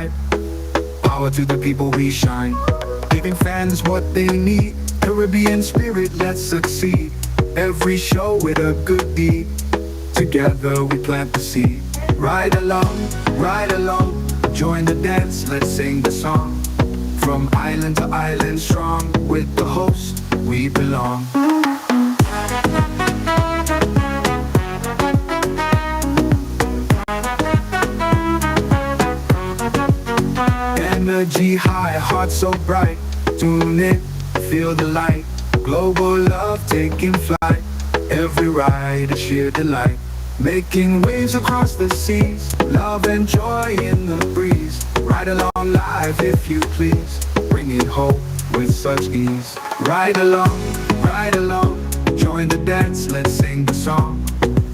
bright. Power to the people we shine, giving fans what they need. Caribbean spirit, let's succeed. Every show with a good deed. Together we plant the seed. Ride along, join the dance, let's sing the song. From island to island strong, with the host we belong. Energy high, heart so bright. Tune in, feel the light. Global love taking flight. Every ride a sheer delight. Making waves across the seas. Love and joy in the breeze. Ride along live if you please. Bringing hope with such ease. Ride along, join the dance, let's sing the song.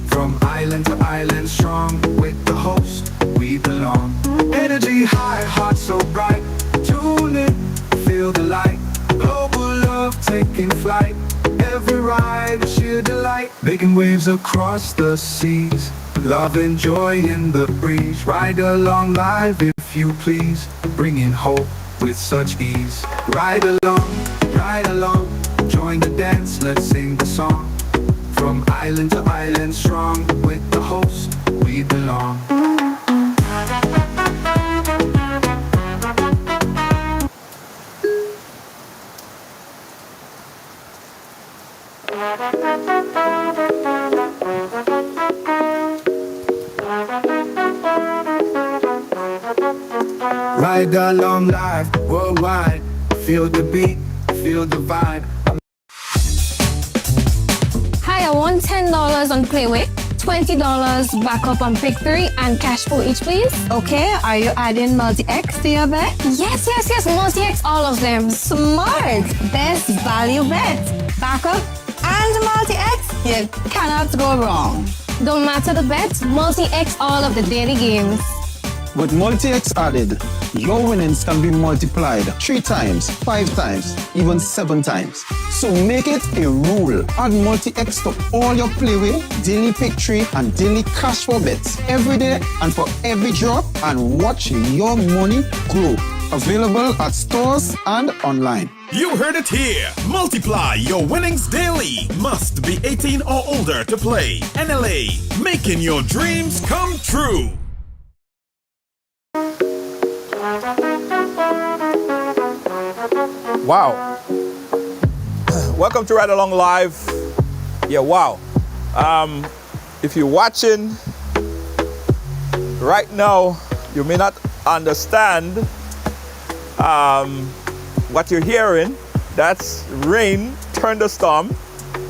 From island to island strong, with the host we belong. Energy high, heart so bright. Tune in, feel the light. Global love taking flight. Every ride a sheer delight. Making waves across the seas. Love and joy in the breeze. Ride along live if you please. Bringing hope with such ease. Ride along, join the dance, let's sing the song. From island to island strong, with the host we belong. Ride along live, worldwide. Feel the beat, feel the vibe. Hi, I want $10 on Playway, $20 backup on Pick 3, and cash for each, please. Okay, are you adding multi-X to your bet? Yes, multi-X, all of them. Smart! Best value bet. Backup and multi-X, you cannot go wrong. Don't matter the bet, multi-X all of the daily games. With multi-X added, your winnings can be multiplied 3 times, 5 times, even 7 times. So make it a rule. Add multi-X to all your Playway, daily pick 3, and daily cash for bets every day and for every drop, and watch your money grow. Available at stores and online. You heard it here. Multiply your winnings daily. Must be 18 or older to play. NLA, making your dreams come true. Wow. Welcome to Ride Along Live. Yeah, wow. If you're watching right now, you may not understand what you're hearing. That's rain, thunderstorm.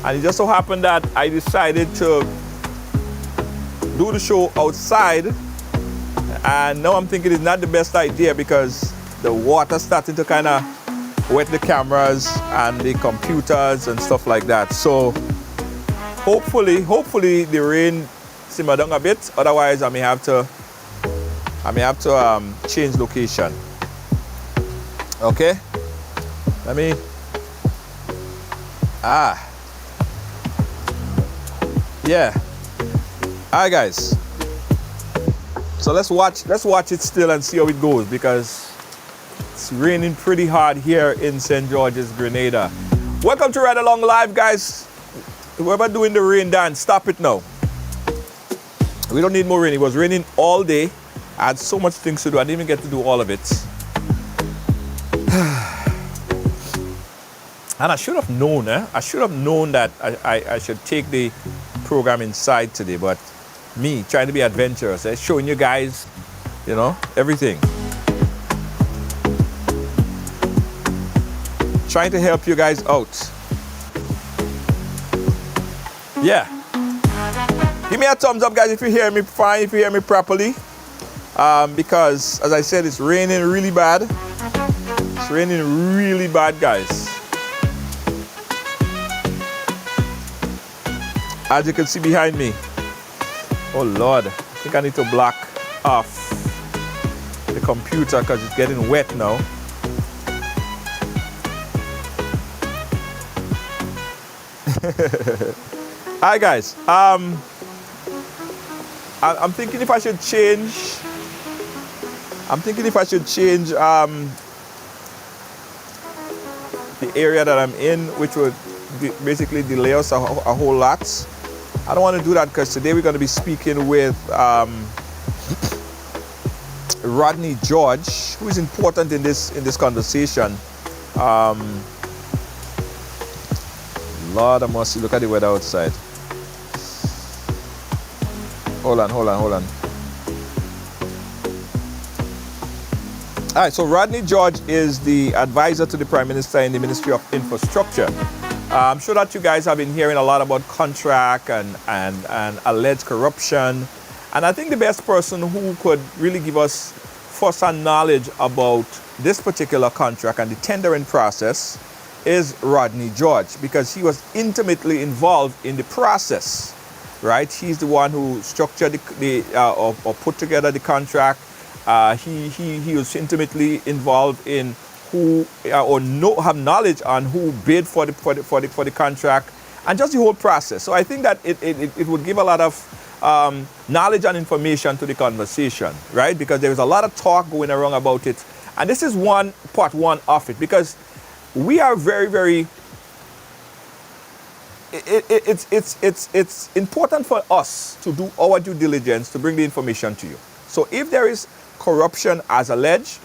And it just so happened that I decided to do the show outside. And now I'm thinking it's not the best idea because the water's starting to kind of wet the cameras and the computers and stuff like that. So hopefully the rain simmer down a bit. Otherwise, I may have to change location. Okay. Let me. Yeah. All right, guys. So let's watch it still and see how it goes, because it's raining pretty hard here in St. George's, Grenada. Welcome to Ride Along Live, guys. Whoever doing the rain dance, stop it now. We don't need more rain. It was raining all day. I had so much things to do. I didn't even get to do all of it. And I should have known, I should have known that I should take the program inside today, but me trying to be adventurous, showing you guys, you know, everything. Trying to help you guys out. Yeah. Give me a thumbs up, guys, if you hear me fine, if you hear me properly. Because, as I said, it's raining really bad. It's raining really bad, guys. As you can see behind me. Oh, Lord. I think I need to block off the computer because it's getting wet now. Hi, guys. I'm thinking if I should change I'm thinking if I should change the area that I'm in, which would basically delay us a whole lot. I don't want to do that because today we're going to be speaking with Rodney George, who is important in this conversation. Lord of mercy, look at the weather outside. Hold on. All right, so Rodney George is the advisor to the Prime Minister in the Ministry of Infrastructure. I'm sure that you guys have been hearing a lot about contract and alleged corruption. And I think the best person who could really give us first-hand knowledge about this particular contract and the tendering process is Rodney George, because he was intimately involved in the process, right? He's the one who structured or put together the contract. He was intimately involved in who have knowledge on who bid for the contract and just the whole process. So I think that it would give a lot of knowledge and information to the conversation, right? Because there is a lot of talk going around about it, and this is part one of it, because we are very, very. It's important for us to do our due diligence to bring the information to you. So if there is corruption as alleged,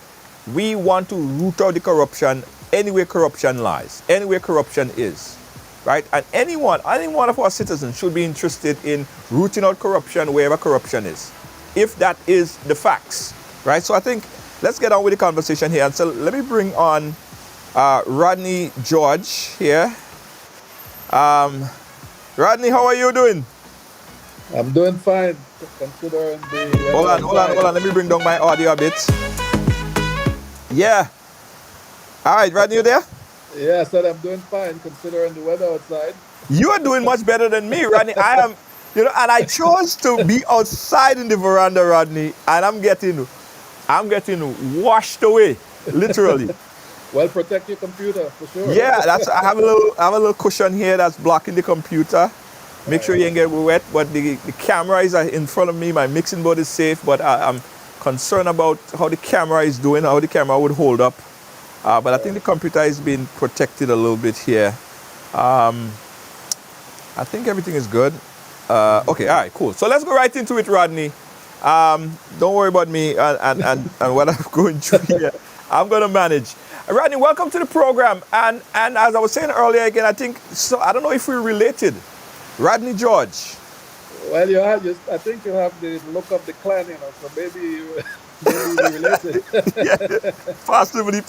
we want to root out the corruption anywhere corruption lies, anywhere corruption is, right? And any one of our citizens should be interested in rooting out corruption wherever corruption is, if that is the facts, right? So I think let's get on with the conversation here. And so let me bring on Rodney George here. Rodney, how are you doing? I'm doing fine, considering the... Hold on. Let me bring down my audio a bit. Yeah. All right, Rodney, you there? Yeah, I said I'm doing fine, considering the weather outside. You are doing much better than me, Rodney. I am, and I chose to be outside in the veranda, Rodney, and I'm getting washed away, literally. Well, protect your computer, for sure. Yeah, I have a little cushion here that's blocking the computer. Make sure you ain't get wet, but the camera is in front of me. My mixing board is safe, but I'm concerned about how the camera is doing, how the camera would hold up. But I think the computer is being protected a little bit here. I think everything is good. Okay, all right, cool. So let's go right into it, Rodney. Don't worry about me and what I'm going through here. I'm going to manage. Rodney, welcome to the program. And as I was saying earlier, again, I don't know if we're related. Rodney George. Well, I think you have the look of the clan, so maybe you related. Yeah, possibly.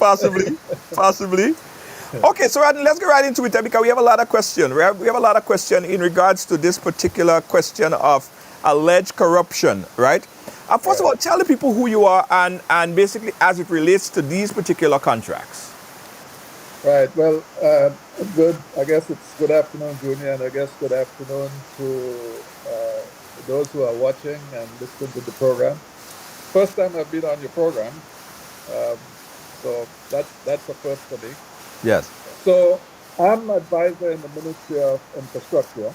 Okay, so Rodney, let's get right into it because we have a lot of questions. We have a lot of questions in regards to this particular question of alleged corruption, right? First of all, tell the people who you are and basically as it relates to these particular contracts. Right. Well, good. I guess it's good afternoon, Junior, and I guess good afternoon to those who are watching and listening to the program. First time I've been on your program, so that's a first for me. Yes. So I'm advisor in the Ministry of Infrastructure.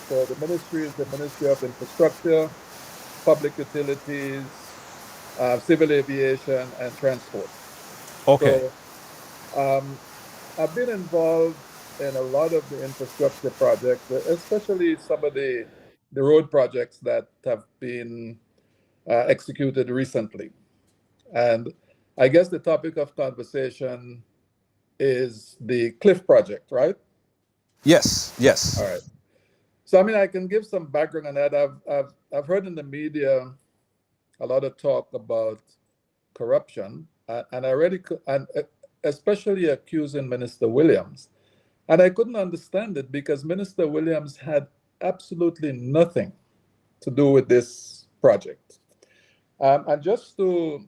So the ministry is the Ministry of Infrastructure, Public Utilities, Civil Aviation, and Transport. Okay. So, I've been involved in a lot of the infrastructure projects, especially some of the road projects that have been executed recently. And I guess the topic of conversation is the Cliff project, right? Yes. All right. So, I can give some background on that. I've heard in the media a lot of talk about corruption, and especially accusing Minister Williams. And I couldn't understand it because Minister Williams had absolutely nothing to do with this project. And just to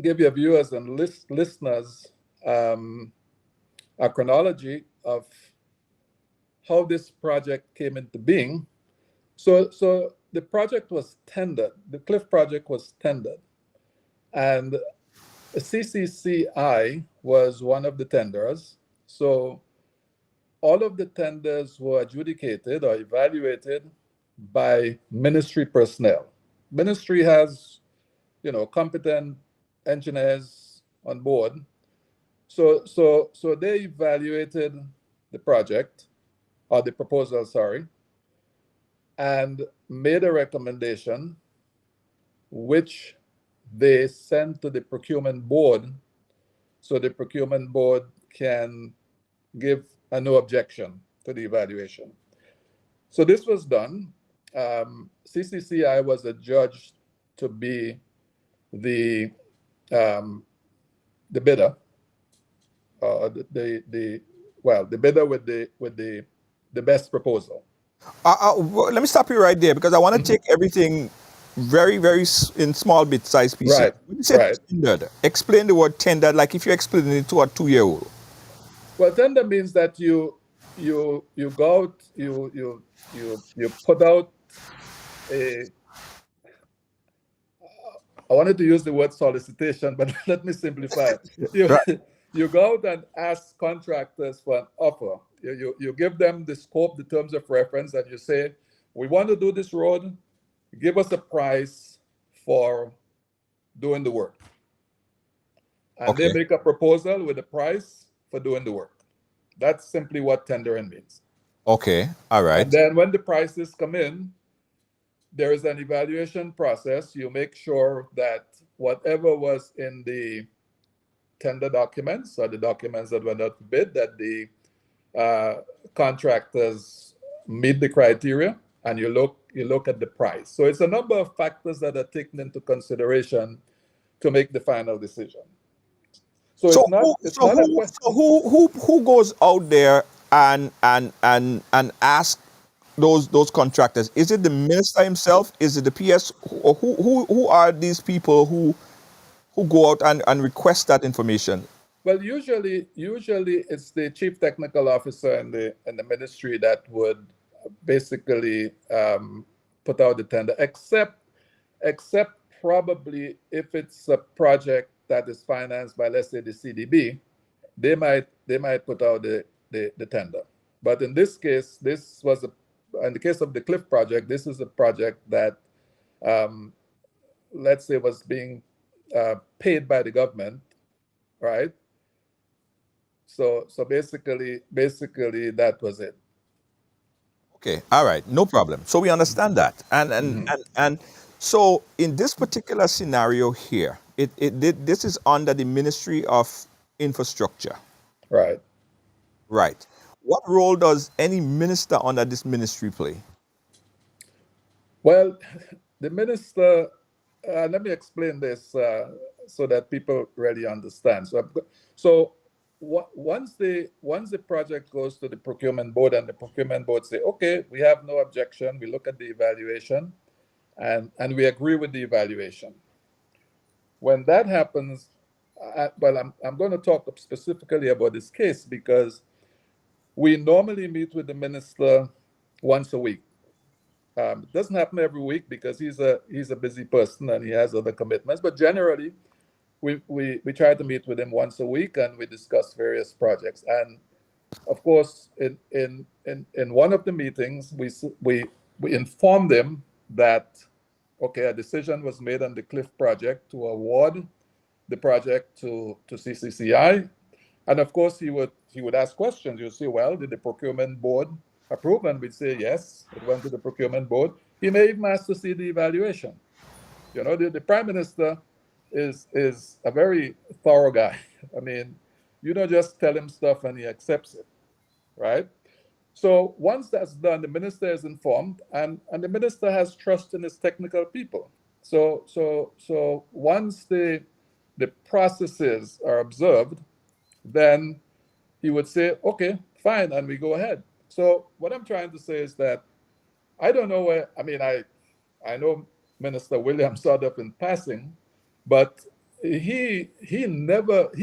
give your viewers and listeners a chronology of how this project came into being. So the project was tendered, the Cliff project was tendered, and CCCI was one of the tenders. So all of the tenders were adjudicated or evaluated by ministry personnel. Ministry has competent engineers on board. So they evaluated the project, or the proposal, sorry, and made a recommendation which they sent to the procurement board, so the procurement board can give a no objection to the evaluation. So this was done. CCCI was adjudged to be the bidder, the bidder with the best proposal. Let me stop you right there because I want to take everything very, very in small bit-sized pieces. Right, When you say right. tendered, explain the word tendered like if you're explaining it to a 2-year-old. Well, tender means that you go out, you put out a. I wanted to use the word solicitation, but let me simplify it. You go out and ask contractors for an offer. You give them the scope, the terms of reference, and you say, we want to do this road. Give us a price for doing the work. And Okay. they make a proposal with a price for doing the work. That's simply what tendering means. Okay. All right. And then when the prices come in, there is an evaluation process. You make sure that whatever was in the tender documents or the documents that went out to bid, that the contractors meet the criteria, and you look at the price. So it's a number of factors that are taken into consideration to make the final decision. So who goes out there and ask those contractors? Is it the minister himself? Is it the PS? Or who are these people who go out and request that information? Well, usually it's the chief technical officer and the ministry that would basically put out the tender, except probably if it's a project that is financed by, let's say, the CDB, they might put out the tender. But in this case, in the case of the Cliff project, this is a project that, let's say, was being paid by the government, right? So basically that was it. Okay, all right, no problem. So we understand that, and so in this particular scenario here, this is under the Ministry of Infrastructure. Right. Right. What role does any minister under this ministry play? Well, the minister. Let me explain this so that people really understand. So once the project goes to the procurement board and the procurement board say, okay, we have no objection, we look at the evaluation and we agree with the evaluation. When that happens, I'm going to talk specifically about this case because we normally meet with the minister once a week. It doesn't happen every week because he's a busy person and he has other commitments, but generally we try to meet with him once a week and we discuss various projects. And of course, in one of the meetings, we informed him that, okay, a decision was made on the Cliff project to award the project to CCCI. And of course, he would ask questions. You say, well, did the procurement board approve? And we'd say, yes, it went to the procurement board. He may even ask to see the evaluation. The prime minister is a very thorough guy. I mean, you don't just tell him stuff and he accepts it, right? So once that's done, the minister is informed, and the minister has trust in his technical people. So once the processes are observed, then he would say, okay, fine, and we go ahead. So what I'm trying to say is that I don't know where, I mean, I know Minister William Suddup in passing, but he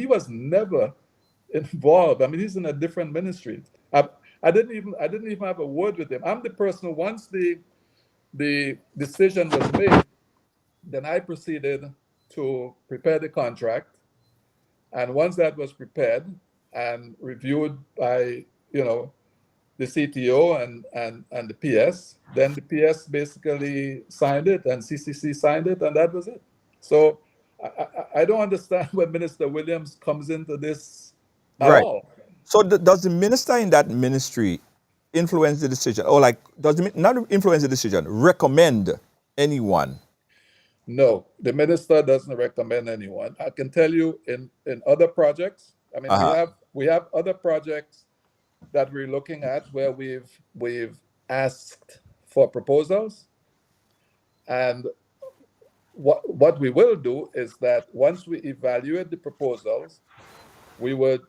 was never involved. I mean, he's in a different ministry. I didn't even have a word with him. I'm the person who, once the decision was made, then I proceeded to prepare the contract. And once that was prepared and reviewed by, the CTO and the PS, then the PS basically signed it and CCC signed it, and that was it. So I don't understand when Minister Williams comes into this at Right. all. So does the minister in that ministry influence the decision, or like does not influence the decision, recommend anyone? No, the minister doesn't recommend anyone. I can tell you in other projects. I mean, Uh-huh. we have other projects that we're looking at where we've asked for proposals, and what we will do is that once we evaluate the proposals, we would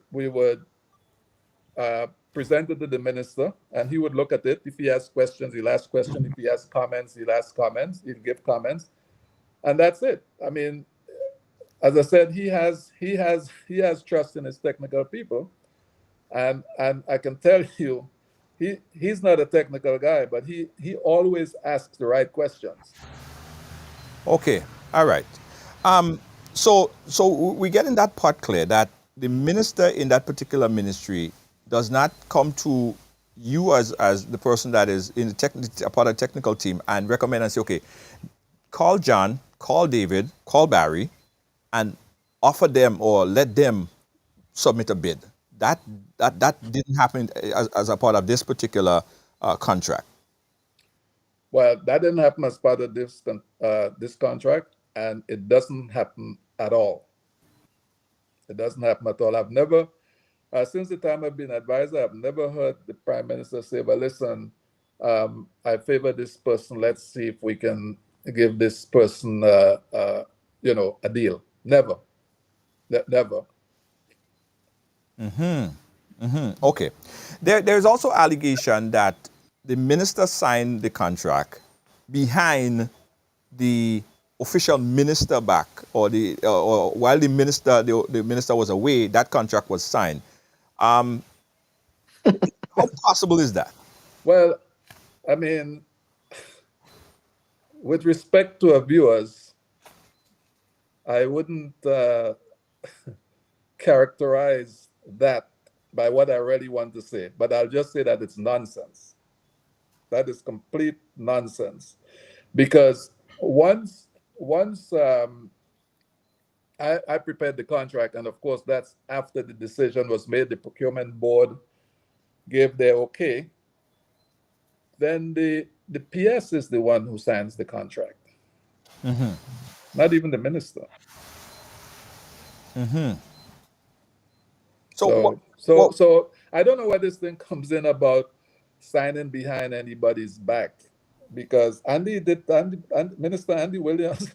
present it to the minister, and he would look at it. If he has questions, he'll ask questions. If he has comments, he'll ask comments. He'll give comments, and that's it. I mean, as I said, he has trust in his technical people, and I can tell you, he's not a technical guy, but he always asks the right questions. Okay, all right. So we get in that part clear that the minister in that particular ministry does not come to you as the person that is in a part of the technical team and recommend and say, okay, call John, call David, call Barry, and offer them or let them submit a bid. That didn't happen as a part of this particular contract. Well, that didn't happen as part of this contract, and it doesn't happen at all. It doesn't happen at all. I've never, since the time I've been advisor, I've never heard the prime minister say, "Well, listen, I favor this person. Let's see if we can give this person, a deal." Never, never. Okay. There's also allegation that the minister signed the contract behind the official minister back, or while the minister was away, that contract was signed. How possible is that? Well, I mean, with respect to our viewers, I wouldn't characterize that by what I really want to say, but I'll just say that it's nonsense. That is complete nonsense, because once I prepared the contract, and of course that's after the decision was made, the procurement board gave their okay. Then the PS is the one who signs the contract, not even the minister. So So I don't know where this thing comes in about signing behind anybody's back, because Minister Andy Williams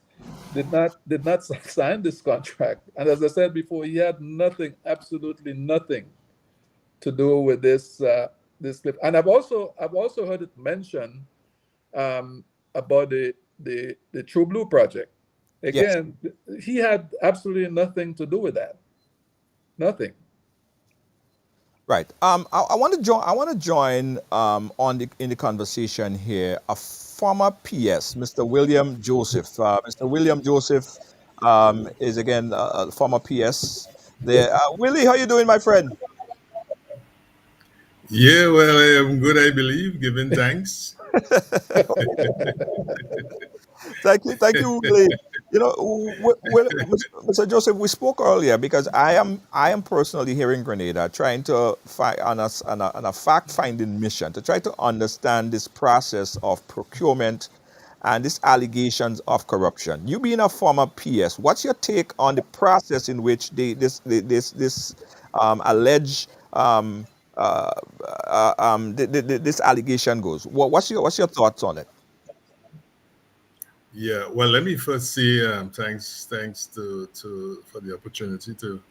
did not sign this contract, and as I said before, he had nothing, absolutely nothing, to do with this clip. And I've also heard it mentioned about the True Blue project. yes. Again, he had absolutely nothing to do with that. Nothing. Right. I want to join in the conversation here a former PS, Mr. William Joseph. Mr. William Joseph is again a former PS. There, Willie, how you doing, my friend? Yeah, well, I am good, I believe, giving thanks. Thank you, Willie. You know, Mr. Joseph, we spoke earlier because I am personally here in Grenada trying to find on a fact-finding mission to try to understand this process of procurement and these allegations of corruption. You being a former PS, what's your take on the process in which this alleged this allegation goes? What's your thoughts on it? Yeah, well, let me first say thanks to for the opportunity to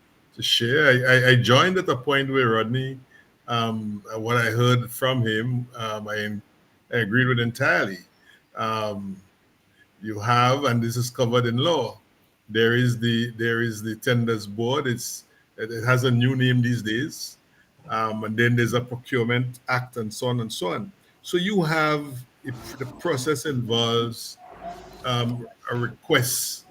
share. I joined at a point where Rodney, what I heard from him, I agreed with entirely. You have, and this is covered in law. There is the tenders board. It has a new name these days, and then there's a procurement act and so on and so on. So you have, if the process involves a request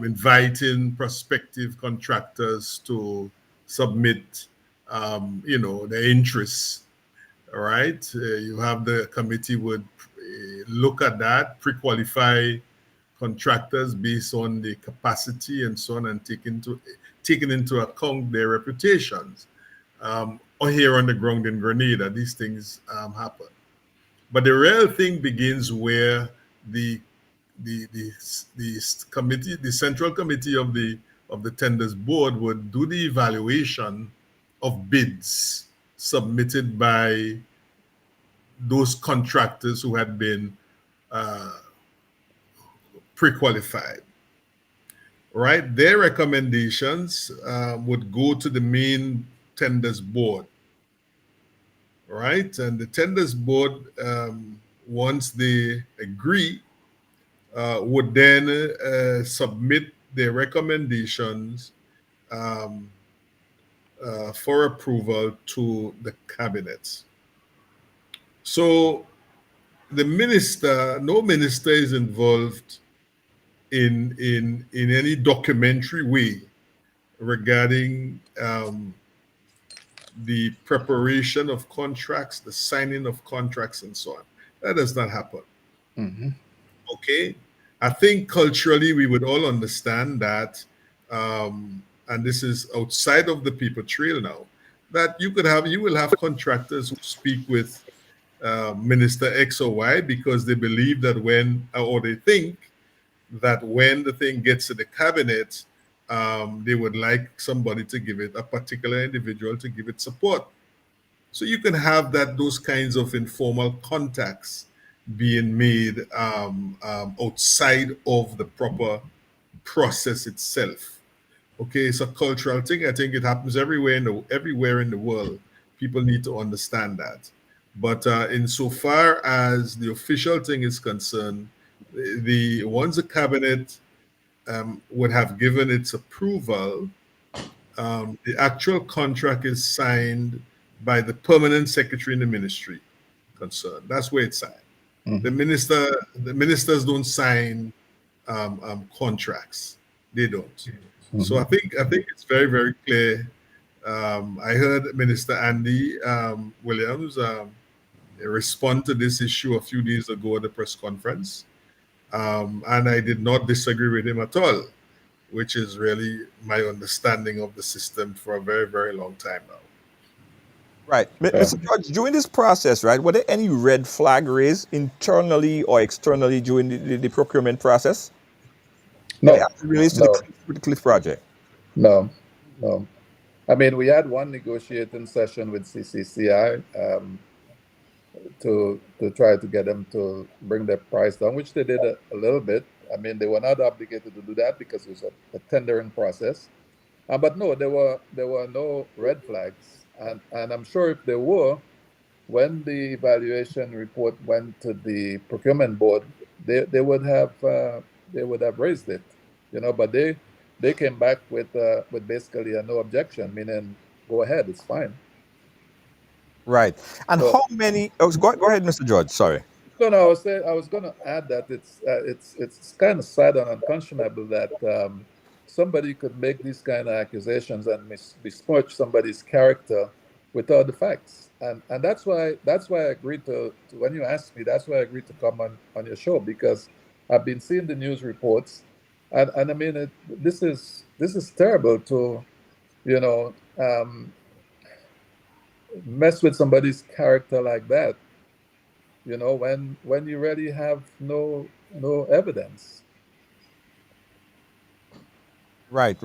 inviting prospective contractors to submit, their interests. All right, you have the committee would look at that, pre-qualify contractors based on the capacity and so on, and taking into account their reputations. Or here on the ground in Grenada, these things happen. But the real thing begins where the committee, the central committee of the tenders board, would do the evaluation of bids submitted by those contractors who had been pre-qualified. Right, their recommendations would go to the main tenders board. Right, and the tenders board, once they agree, would then submit their recommendations for approval to the cabinet. So the minister, no minister is involved in any documentary way regarding the preparation of contracts, the signing of contracts, and so on. That does not happen. Mm-hmm. Okay, I think culturally we would all understand that, and this is outside of the paper trail now, that you will have contractors who speak with Minister X or Y because they believe that or they think that when the thing gets to the cabinet, they would like somebody to give it, a particular individual to give it support. So you can have those kinds of informal contacts being made outside of the proper process itself. Okay, it's a cultural thing. I think it happens everywhere in the world. People need to understand that. But insofar as the official thing is concerned, once the cabinet would have given its approval, the actual contract is signed by the permanent secretary in the ministry concerned. That's where it's signed. The ministers don't sign contracts. They don't. So I think it's very, very clear. I heard Minister Andy Williams respond to this issue a few days ago at the press conference, and I did not disagree with him at all, which is really my understanding of the system for a very, very long time now. Right. Mr. George, during this process, right, were there any red flag raised internally or externally during the procurement process? No. As it relates to the Cliff project? No. I mean, we had one negotiating session with CCCI to try to get them to bring their price down, which they did a little bit. I mean, they were not obligated to do that because it was a tendering process. But no, there were no red flags. And I'm sure if there were, when the evaluation report went to the procurement board, they would have raised it, But they came back with basically a no objection, meaning go ahead, it's fine. Right. And so, how many? Oh, go ahead, Mr. George. Sorry. No, I was going to add that it's kind of sad and unconscionable that somebody could make these kind of accusations and besmirch somebody's character without the facts, and that's why I agreed to when you asked me. That's why I agreed to come on your show, because I've been seeing the news reports, and I mean this is terrible to mess with somebody's character like that. When you really have no evidence. Right.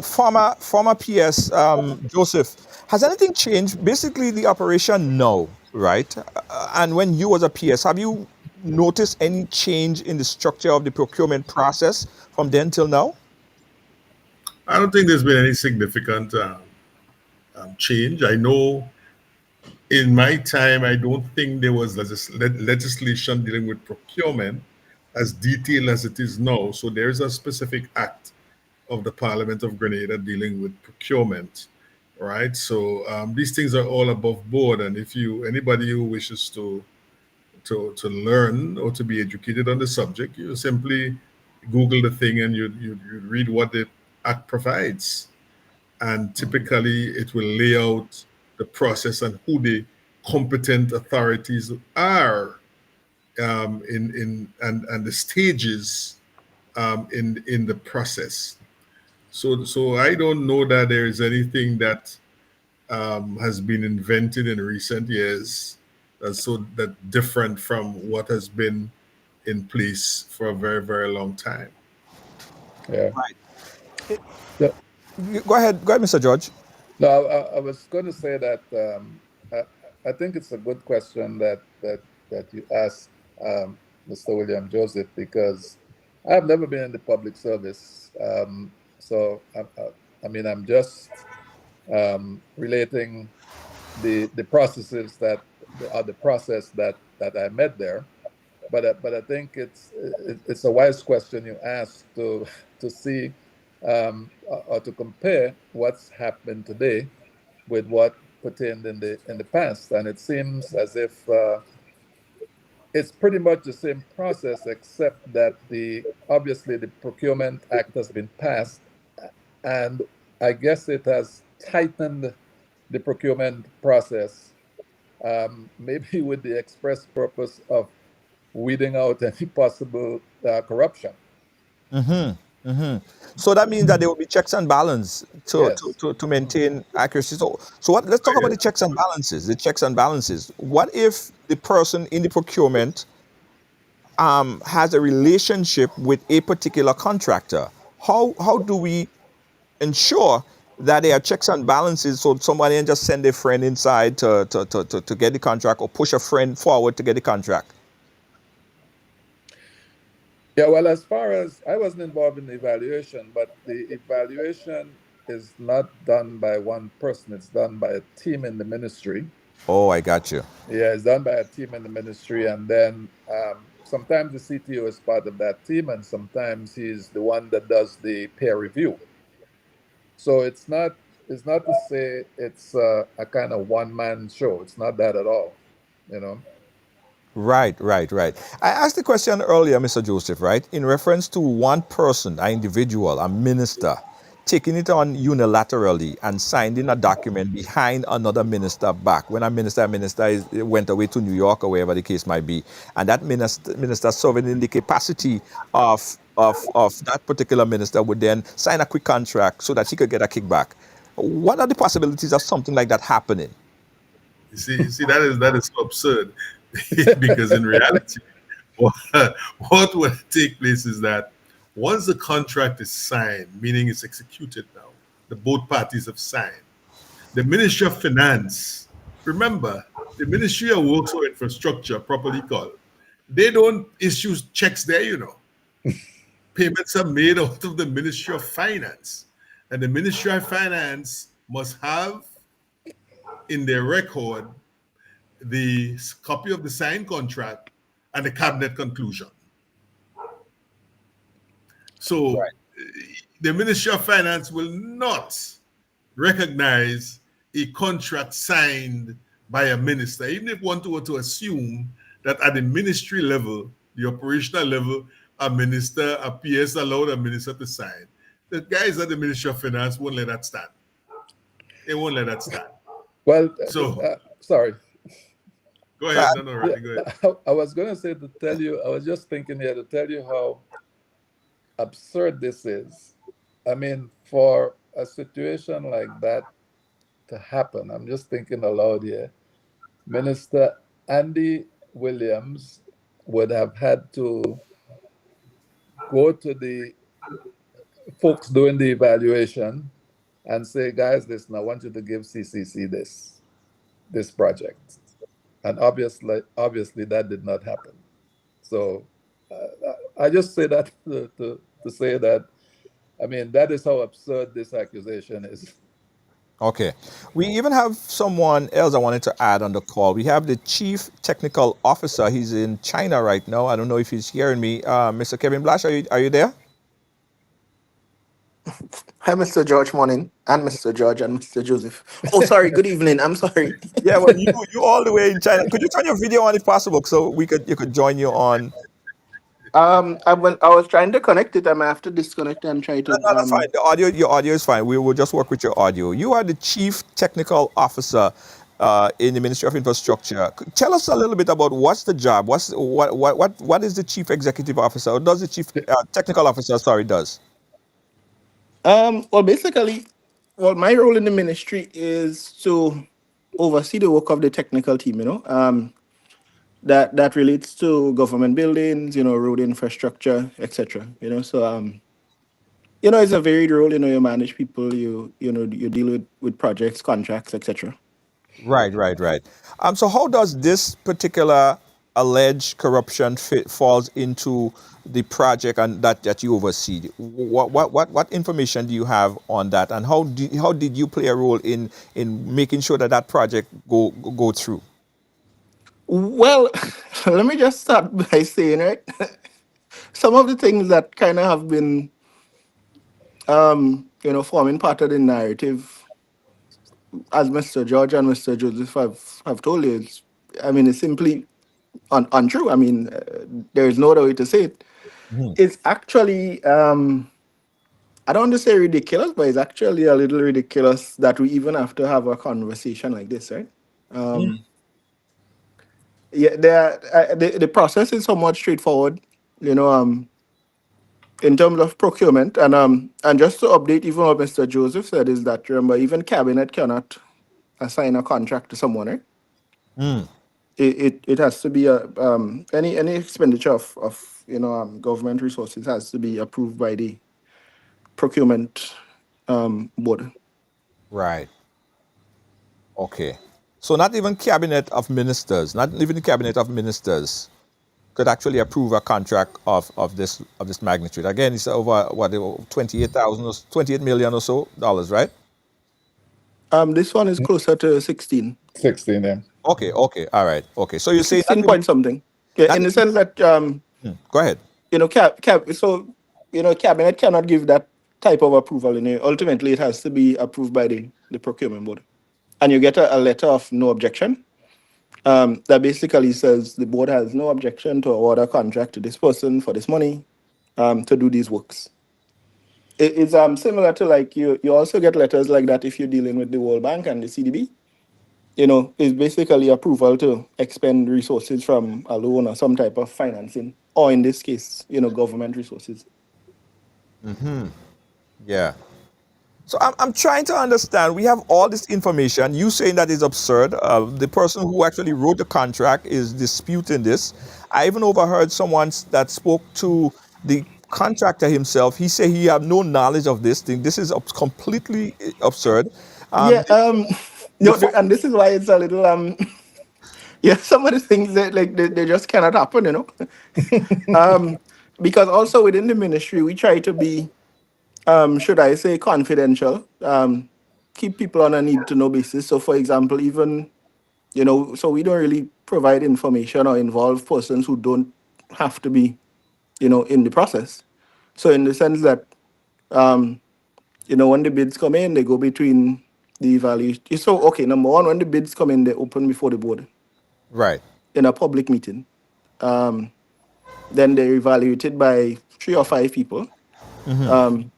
Former PS Joseph, has anything changed? Basically, the operation now, right? And when you was a PS, have you noticed any change in the structure of the procurement process from then till now? I don't think there's been any significant change. I know in my time, I don't think there was legislation dealing with procurement as detailed as it is now. So there is a specific act of the Parliament of Grenada dealing with procurement, right? So these things are all above board. And if anybody who wishes to learn or to be educated on the subject, you simply Google the thing and you read what the act provides. And typically it will lay out the process and who the competent authorities are and the stages in the process. So I don't know that there is anything that has been invented in recent years that different from what has been in place for a very, very long time. Yeah. Right. So, Go ahead, Mr. George. no, I was going to say that I think it's a good question that you asked, Mr. William Joseph, because I've never been in the public service. So I mean, I'm just relating the processes the process that I met there. But I think it's a wise question you asked to see or to compare what's happened today with what pertained in the past, and it seems as if it's pretty much the same process, except that the obviously the Procurement Act has been passed, and I guess it has tightened the procurement process, maybe with the express purpose of weeding out any possible corruption. So that means that there will be checks and balance Yes. to maintain accuracy. So what? Let's talk about the checks and balances. The checks and balances. What if the person in the procurement has a relationship with a particular contractor? How do we ensure that there are checks and balances so somebody can just send a friend inside to get the contract or push a friend forward to get the contract? Yeah, well, as far as I wasn't involved in the evaluation, but the evaluation is not done by one person, it's done by a team in the ministry. Oh, I got you. Yeah, it's done by a team in the ministry, and then sometimes the CTO is part of that team, and sometimes he's the one that does the peer review. So it's not to say it's a kind of one-man show. It's not that at all, you know. Right. I asked the question earlier, Mr. Joseph, right, in reference to one person, an individual, a minister, taking it on unilaterally and signing a document behind another minister back. When a minister went away to New York or wherever the case might be, and that minister serving in the capacity of that particular minister would then sign a quick contract so that he could get a kickback. What are the possibilities of something like that happening? You see, that is so absurd because in reality, what will take place is that once the contract is signed, meaning it's executed now, the both parties have signed. The Ministry of Finance, remember, the Ministry of Works or Infrastructure, properly called, they don't issue checks there, you know. Payments are made out of the Ministry of Finance. And the Ministry of Finance must have in their record the copy of the signed contract and the cabinet conclusion. So the Ministry of Finance will not recognize a contract signed by a minister, even if one were to assume that at the ministry level, the operational level, a minister, a PS allowed a minister to sign. The guys at the Ministry of Finance won't let that stand. They won't let that stand. Well, So sorry. Go ahead. No, Rodney, go ahead. I was going to say to tell you, I was just thinking here to tell you how absurd this is. I mean, for a situation like that to happen, I'm just thinking aloud here. Minister Andy Williams would have had to go to the folks doing the evaluation and say, guys, listen, I want you to give CCC this project. And obviously that did not happen. So I just say that to say that, I mean, that is how absurd this accusation is. Okay. We even have someone else I wanted to add on the call. We have the Chief Technical Officer. He's in China right now. I don't know if he's hearing me. Mr. Kevin Blash, are you there? Hi, Mr. George, morning, and Mr. George and Mr. Joseph. Oh, sorry, good evening. I'm sorry. Yeah, well, you all the way in China. Could you turn your video on if possible so you could join you on? I was trying to connect it. I might have to disconnect it and try to. No, that's fine. Your audio is fine. We will just work with your audio. You are the Chief Technical Officer in the Ministry of Infrastructure. Tell us a little bit about what's the job. What is the chief executive officer, or does the chief technical officer? Sorry, does. Well, basically, well, my role in the ministry is to oversee the work of the technical team. That relates to government buildings, road infrastructure, etc. It's a varied role. You manage people, you deal with projects, contracts, etc. Right, right, right. So how does this particular alleged corruption falls into the project and that you oversee? What information do you have on that, and how did you play a role in making sure that project go through? Well, let me just start by saying, right, some of the things that kind of have been, forming part of the narrative, as Mr. George and Mr. Joseph have told you, it's simply untrue. There is no other way to say it. Mhm. It's actually, I don't want to say ridiculous, but it's actually a little ridiculous that we even have to have a conversation like this, right? Yeah, the process is somewhat straightforward, you know, in terms of procurement. And just to update even what Mr. Joseph said is that, remember, even cabinet cannot assign a contract to someone, right? Mm. It has to be any expenditure of government resources has to be approved by the procurement board. Right. Okay. So not even cabinet of ministers, not even the cabinet of ministers could actually approve a contract of this magnitude. Again, it's over what 28,000 or 28 million or so dollars, right? This one is closer to 16. 16, yeah. Okay, okay, all right, okay. So you say not 16 even, point something. Yeah, not in the even, sense that go ahead. cabinet cannot give that type of approval. Ultimately it has to be approved by the procurement board. And you get a letter of no objection. That basically says the board has no objection to award a contract to this person for this money to do these works. It's similar to, like, you also get letters like that if you're dealing with the World Bank and the CDB. Is basically approval to expend resources from a loan or some type of financing, or in this case, government resources. Yeah. So I'm trying to understand. We have all this information. You saying that is absurd. The person who actually wrote the contract is disputing this. I even overheard someone that spoke to the contractor himself. He said he had no knowledge of this thing. This is completely absurd. Um, Yeah, the, the no, fa- and this is why it's a little yeah, some of the things that, like, they just cannot happen. Because also within the ministry we try to be, should I say, confidential, keep people on a need to know basis. So for example, even, so we don't really provide information or involve persons who don't have to be, in the process. So in the sense that, when the bids come in, they go between the evaluation. So, okay, number one, when the bids come in, they open before the board right. in a public meeting. Then they're evaluated by 3 or 5 people. Um,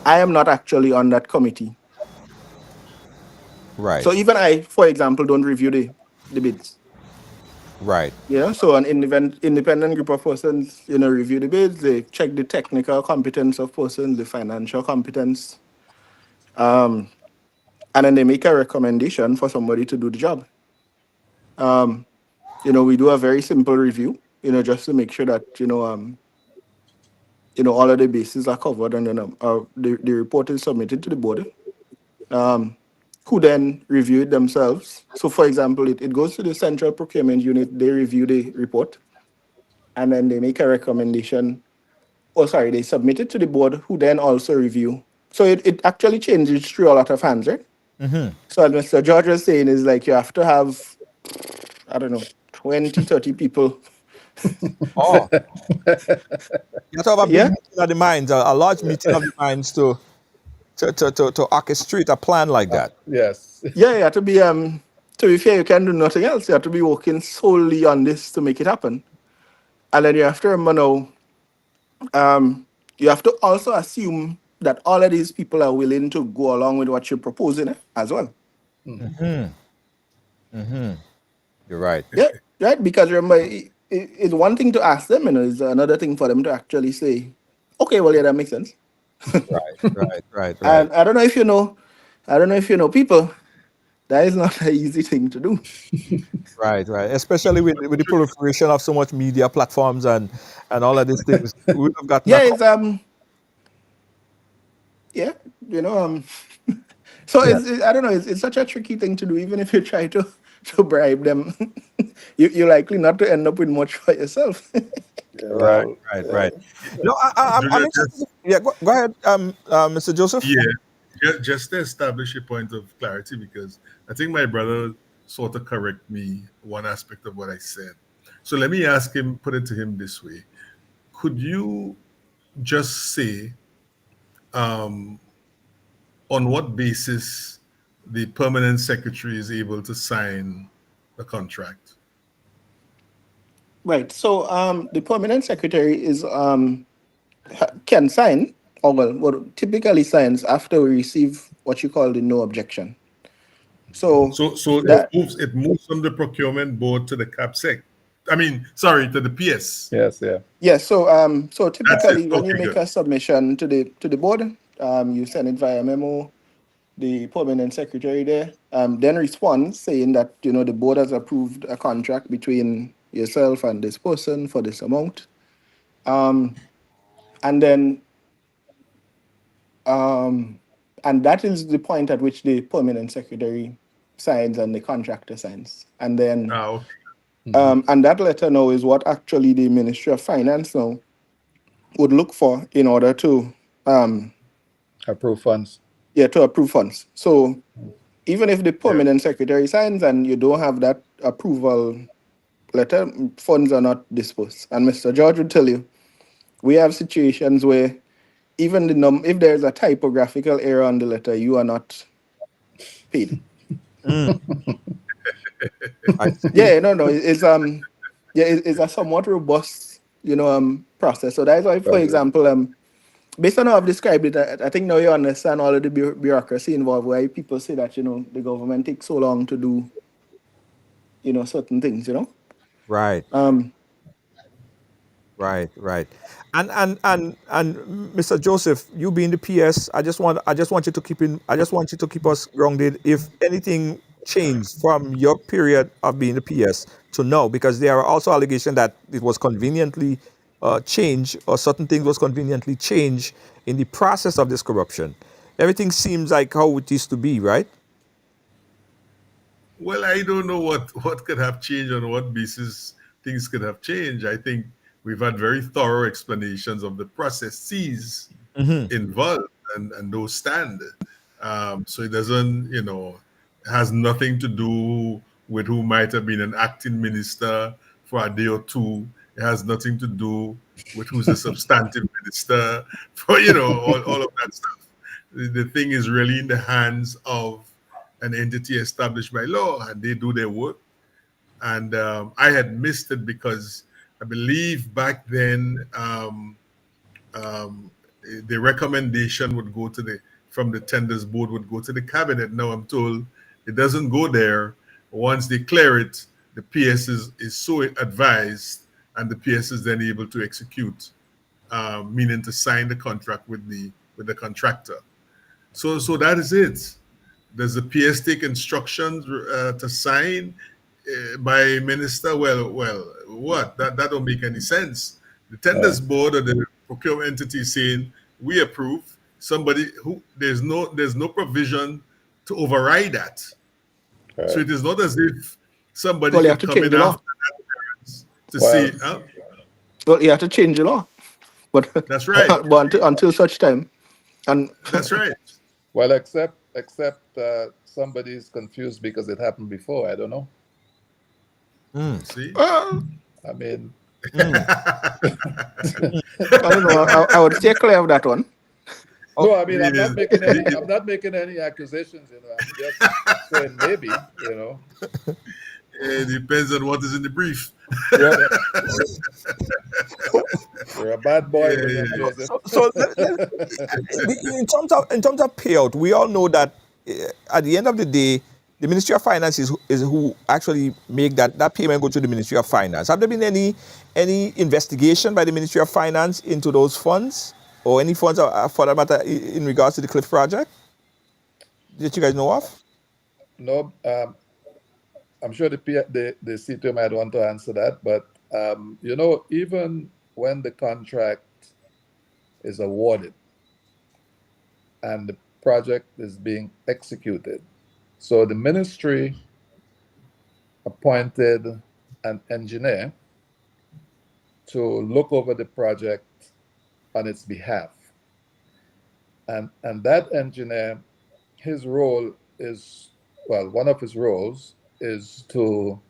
I am not actually on that committee. Right. So even I, for example, don't review the bids. Right. So an independent group of persons, review the bids, they check the technical competence of persons, the financial competence, and then they make a recommendation for somebody to do the job. We do a very simple review, just to make sure that, all of the bases are covered, and then the report is submitted to the board, who then review it themselves. So for example, it goes to the central procurement unit, they review the report, and then they make a recommendation. Oh, sorry, they submit it to the board, who then also review. So it actually changes through a lot of hands, right? So as Mr. George was saying, is like you have to have, I don't know, 20, 30 people. Oh, you have to have a big Yeah. meeting of the minds, a large meeting of the minds to orchestrate a plan like that. Yes. Yeah, you have to be fair, you can do nothing else. You have to be working solely on this to make it happen. And then you have to remember now, you have to also assume that all of these people are willing to go along with what you're proposing, as well. Mhm. You're right. Yeah, right. Because remember, it's one thing to ask them, and it's another thing for them to actually say, "Okay, well, yeah, that makes sense." Right. And I don't know if you know, people. That is not an easy thing to do. Right. Especially with the proliferation of so much media platforms and all of these things, we would have gotten Yeah, it's yeah, you know, so yeah. I don't know, it's such a tricky thing to do. Even if you try to bribe them, you're likely not to end up with much for yourself. Yeah, Right. well, Right. No, I'm interested. Yeah, go ahead, Mr. Joseph. Yeah, just to establish a point of clarity, because I think my brother sort of correct me one aspect of what I said. So let me ask him, put it to him this way: could you just say um, on what basis the permanent secretary is able to sign the contract? Right. So the permanent secretary is can sign, or well, typically signs after we receive what you call the no objection. So So that it moves from the procurement board to the CAPSEC. I mean, sorry, to the PS. yes, yeah. yeah. So That's it. typically when you Okay, make good. a submission to the board, you send it via memo. The permanent secretary there then responds saying that the board has approved a contract between yourself and this person for this amount, and then and that is the point at which the permanent secretary signs and the contractor signs, and then Okay. and that letter now is what actually the Ministry of Finance now would look for in order to Approve funds. to approve funds. So even if the permanent secretary signs and you don't have that approval letter, funds are not dispersed. And Mr. George would tell you, we have situations where even if there's a typographical error on the letter, you are not paid. Yeah, no, it's a somewhat robust, process. So that's why, for example, based on how I've described it, I think now you understand all of the bureaucracy involved, why people say that the government takes so long to do certain things. Right. Um, Right. And Mr. Joseph, you being the PS, I just want you to keep us grounded if anything changed from your period of being the PS to now, because there are also allegations that it was conveniently changed, or certain things was conveniently changed in the process of this corruption. Everything seems like how it used to be, right? Well, I don't know what could have changed, on what basis things could have changed. I think we've had very thorough explanations of the processes involved, and those stand. So it doesn't, has nothing to do with who might have been an acting minister for a day or two. It has nothing to do with who's a substantive minister for, all of that stuff. The thing is really in the hands of an entity established by law, and they do their work. And I had missed it because I believe back then the recommendation would go from the tenders board would go to the cabinet. Now I'm told it doesn't go there. Once they clear it, the PS is so advised, and the PS is then able to execute, meaning to sign the contract with the contractor. So that is it. Does the PS take instructions to sign by minister? Well, what? That don't make any sense. The tenders board or the procurement entity is saying we approve. Somebody who there's no provision to override that. So it is not as if somebody well, you have could to come change in the law. after that to Well, say, Well, you have to change the law, but that's right. but until such time, and That's right. well, except somebody is confused because it happened before. I don't know. See? I mean, I don't know. I would stay clear of that one. no, I mean, I'm not Yes. making any accusations. I'm just saying maybe. It depends on what is in the brief. You're, you're a bad boy, William Joseph. So in terms of payout, we all know that at the end of the day, the Ministry of Finance is who actually make that payment go to the Ministry of Finance. Have there been any investigation by the Ministry of Finance into those funds or any funds for that matter in regards to the Cliff project that you guys know of? No, I'm sure the CTO might want to answer that, but even when the contract is awarded and the project is being executed, so the ministry appointed an engineer to look over the project on its behalf. And that engineer, his role is, well, one of his roles is to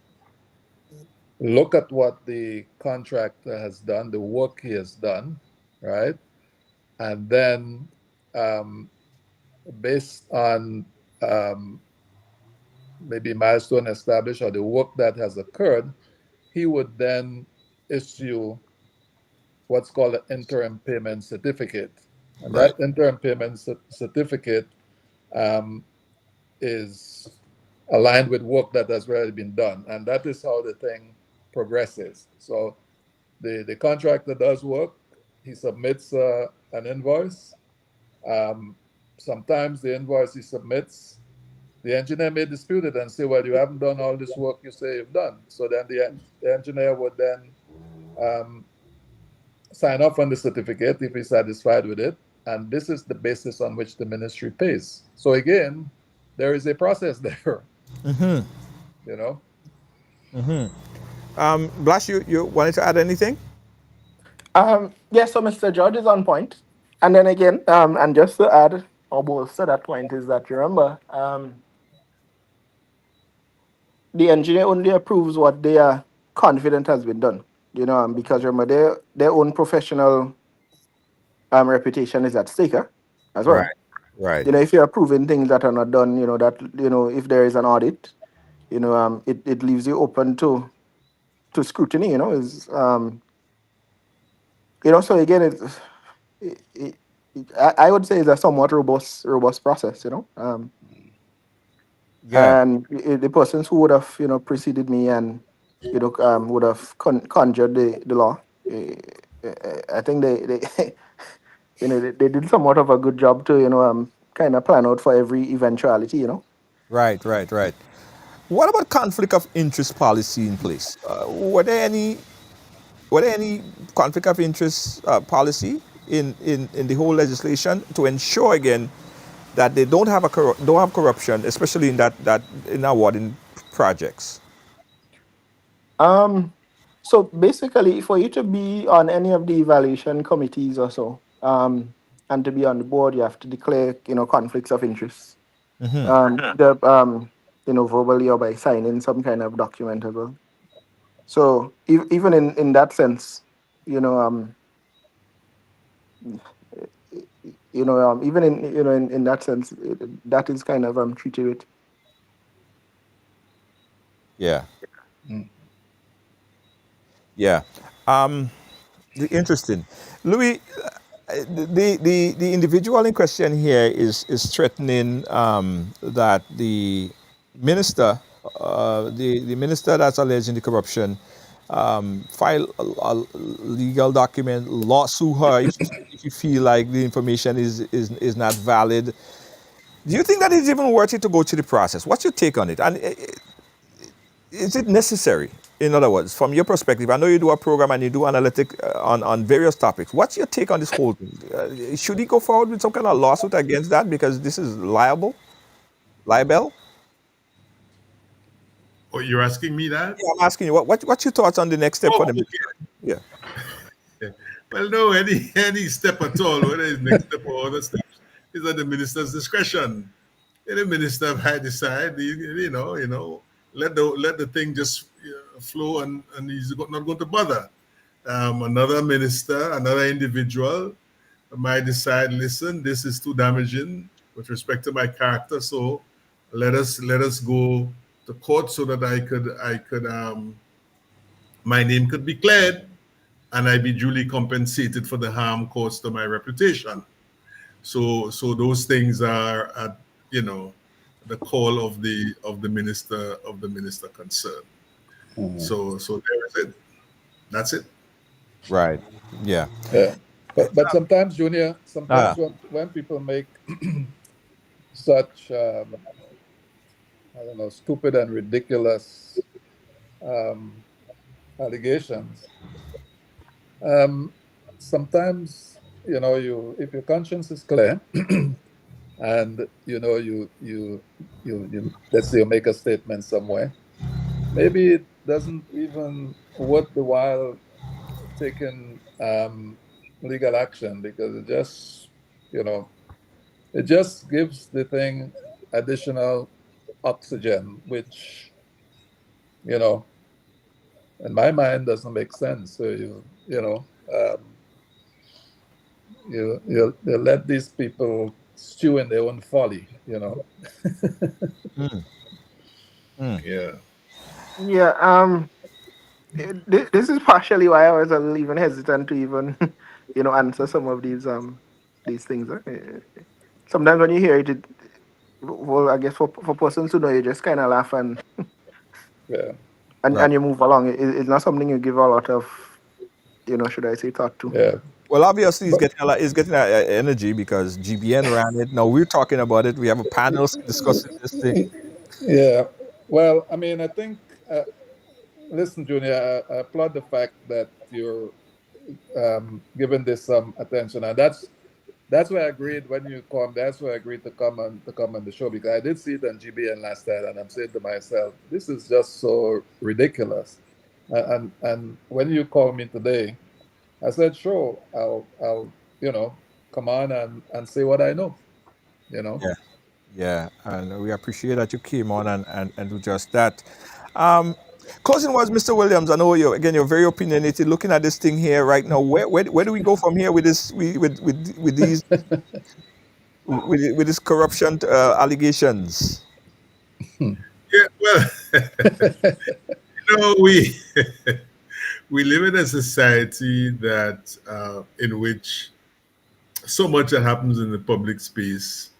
look at what the contractor has done, the work he has done, right? And then based on maybe milestone established or the work that has occurred, he would then issue what's called an interim payment certificate. And Right. that interim payment certificate is aligned with work that has already been done. And that is how the thing progresses. So the contractor does work, he submits an invoice. Sometimes the invoice he submits, the engineer may dispute it and say, well, you haven't done all this work you say you've done. So then the engineer would then sign off on the certificate if he's satisfied with it. And this is the basis on which the ministry pays. So again, there is a process there. You know? Blas, you wanted to add anything? Yeah, so Mr. George is on point. And then again, and just to add or bolster that point is that remember, the engineer only approves what they are confident has been done. Because remember their own professional reputation is at stake as well. Right. If you're approving things that are not done, if there is an audit, it leaves you open to scrutiny. So again, I would say it's a somewhat robust process. Yeah. And the persons who would have preceded me and would have conjured the law. I think they they did somewhat of a good job to kind of plan out for every eventuality. Right. What about conflict of interest policy in place? Were there any conflict of interest policy in the whole legislation to ensure again that they don't have corruption, especially in awarding projects? So basically, for you to be on any of the evaluation committees or so, and to be on the board, you have to declare conflicts of interest. Verbally or by signing some kind of document as well. So even in that sense, even in that sense, that is kind of treated with. Yeah. Yeah. Interesting. Louis, the individual in question here is threatening that the minister, the minister that's alleging the corruption, file a legal document, sue her if you feel like the information is not valid. Do you think that it's even worth it to go through the process? What's your take on it? And is it necessary? In other words, from your perspective, I know you do a program and you do analytic on various topics. What's your take on this whole thing? Should he go forward with some kind of lawsuit against that because this is libel? Oh, you're asking me that? Yeah, I'm asking you, what's your thoughts on the next step for them? Okay. Yeah. Well, no, any step at all, whether it's next step or other steps, is at the minister's discretion. And the minister might decide, let the thing just flow, and he's not going to bother. Another minister, another individual might decide, listen, this is too damaging with respect to my character, so let us go to court so that I could my name could be cleared and I be duly compensated for the harm caused to my reputation. So those things are the call of the minister concerned. So there is it. That's it. Right. Yeah. Yeah. But sometimes, Junior, Ah. sometimes when people make such I don't know, stupid and ridiculous um, allegations, um, sometimes, you know, you if your conscience is clear and you know you let's say you make a statement somewhere, maybe it doesn't even worth the while taking legal action, because it just, you know, it just gives the thing additional oxygen, which, you know, in my mind doesn't make sense. So you know, you let these people stew in their own folly, you know. Yeah. Yeah. This is partially why I was a little even hesitant to even, answer some of these things. Sometimes when you hear it, well, I guess for persons who know, you just kind of laugh Yeah, Right. and you move along. It's not something you give a lot of, should I say, thought to. yeah. Well, obviously, he's But getting a lot. He's getting energy because GBN ran it. Now we're talking about it. We have a panel discussing this thing. yeah, well, I mean, I think, listen, Junior, I applaud the fact that you're giving this some attention, and that's why I agreed when you come. That's why I agreed to come on the show, because I did see it on GBN last night, and I'm saying to myself, this is just so ridiculous. And when you called me today, I said, sure, I'll come on and say what I know, you know. Yeah, yeah, and we appreciate that you came on and do just that. Um, Closing words, Mr. Williams. I know you're very opinionated. Looking at this thing here right now, where do we go from here with this with these with this corruption allegations? Yeah. Well, we we live in a society that in which so much that happens in the public space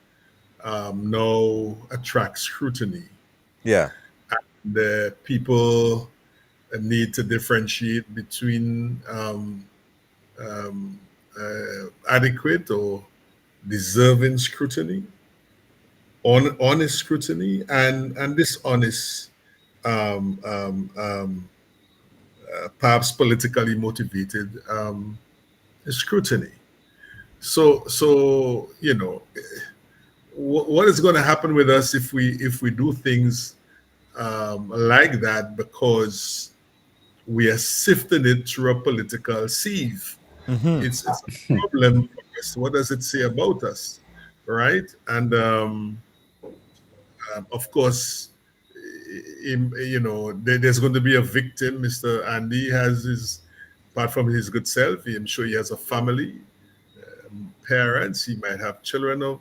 now attracts scrutiny. Yeah, The people need to differentiate between adequate or deserving scrutiny, honest scrutiny, and dishonest, um, um, um, perhaps politically motivated scrutiny. So what is going to happen with us if we do things like that because we are sifting it through a political sieve? It's a problem for us. What does it say about us, right? And of course, there's going to be a victim. Mr. Andy has his, apart from his good self, I'm sure he has a family, parents. He might have children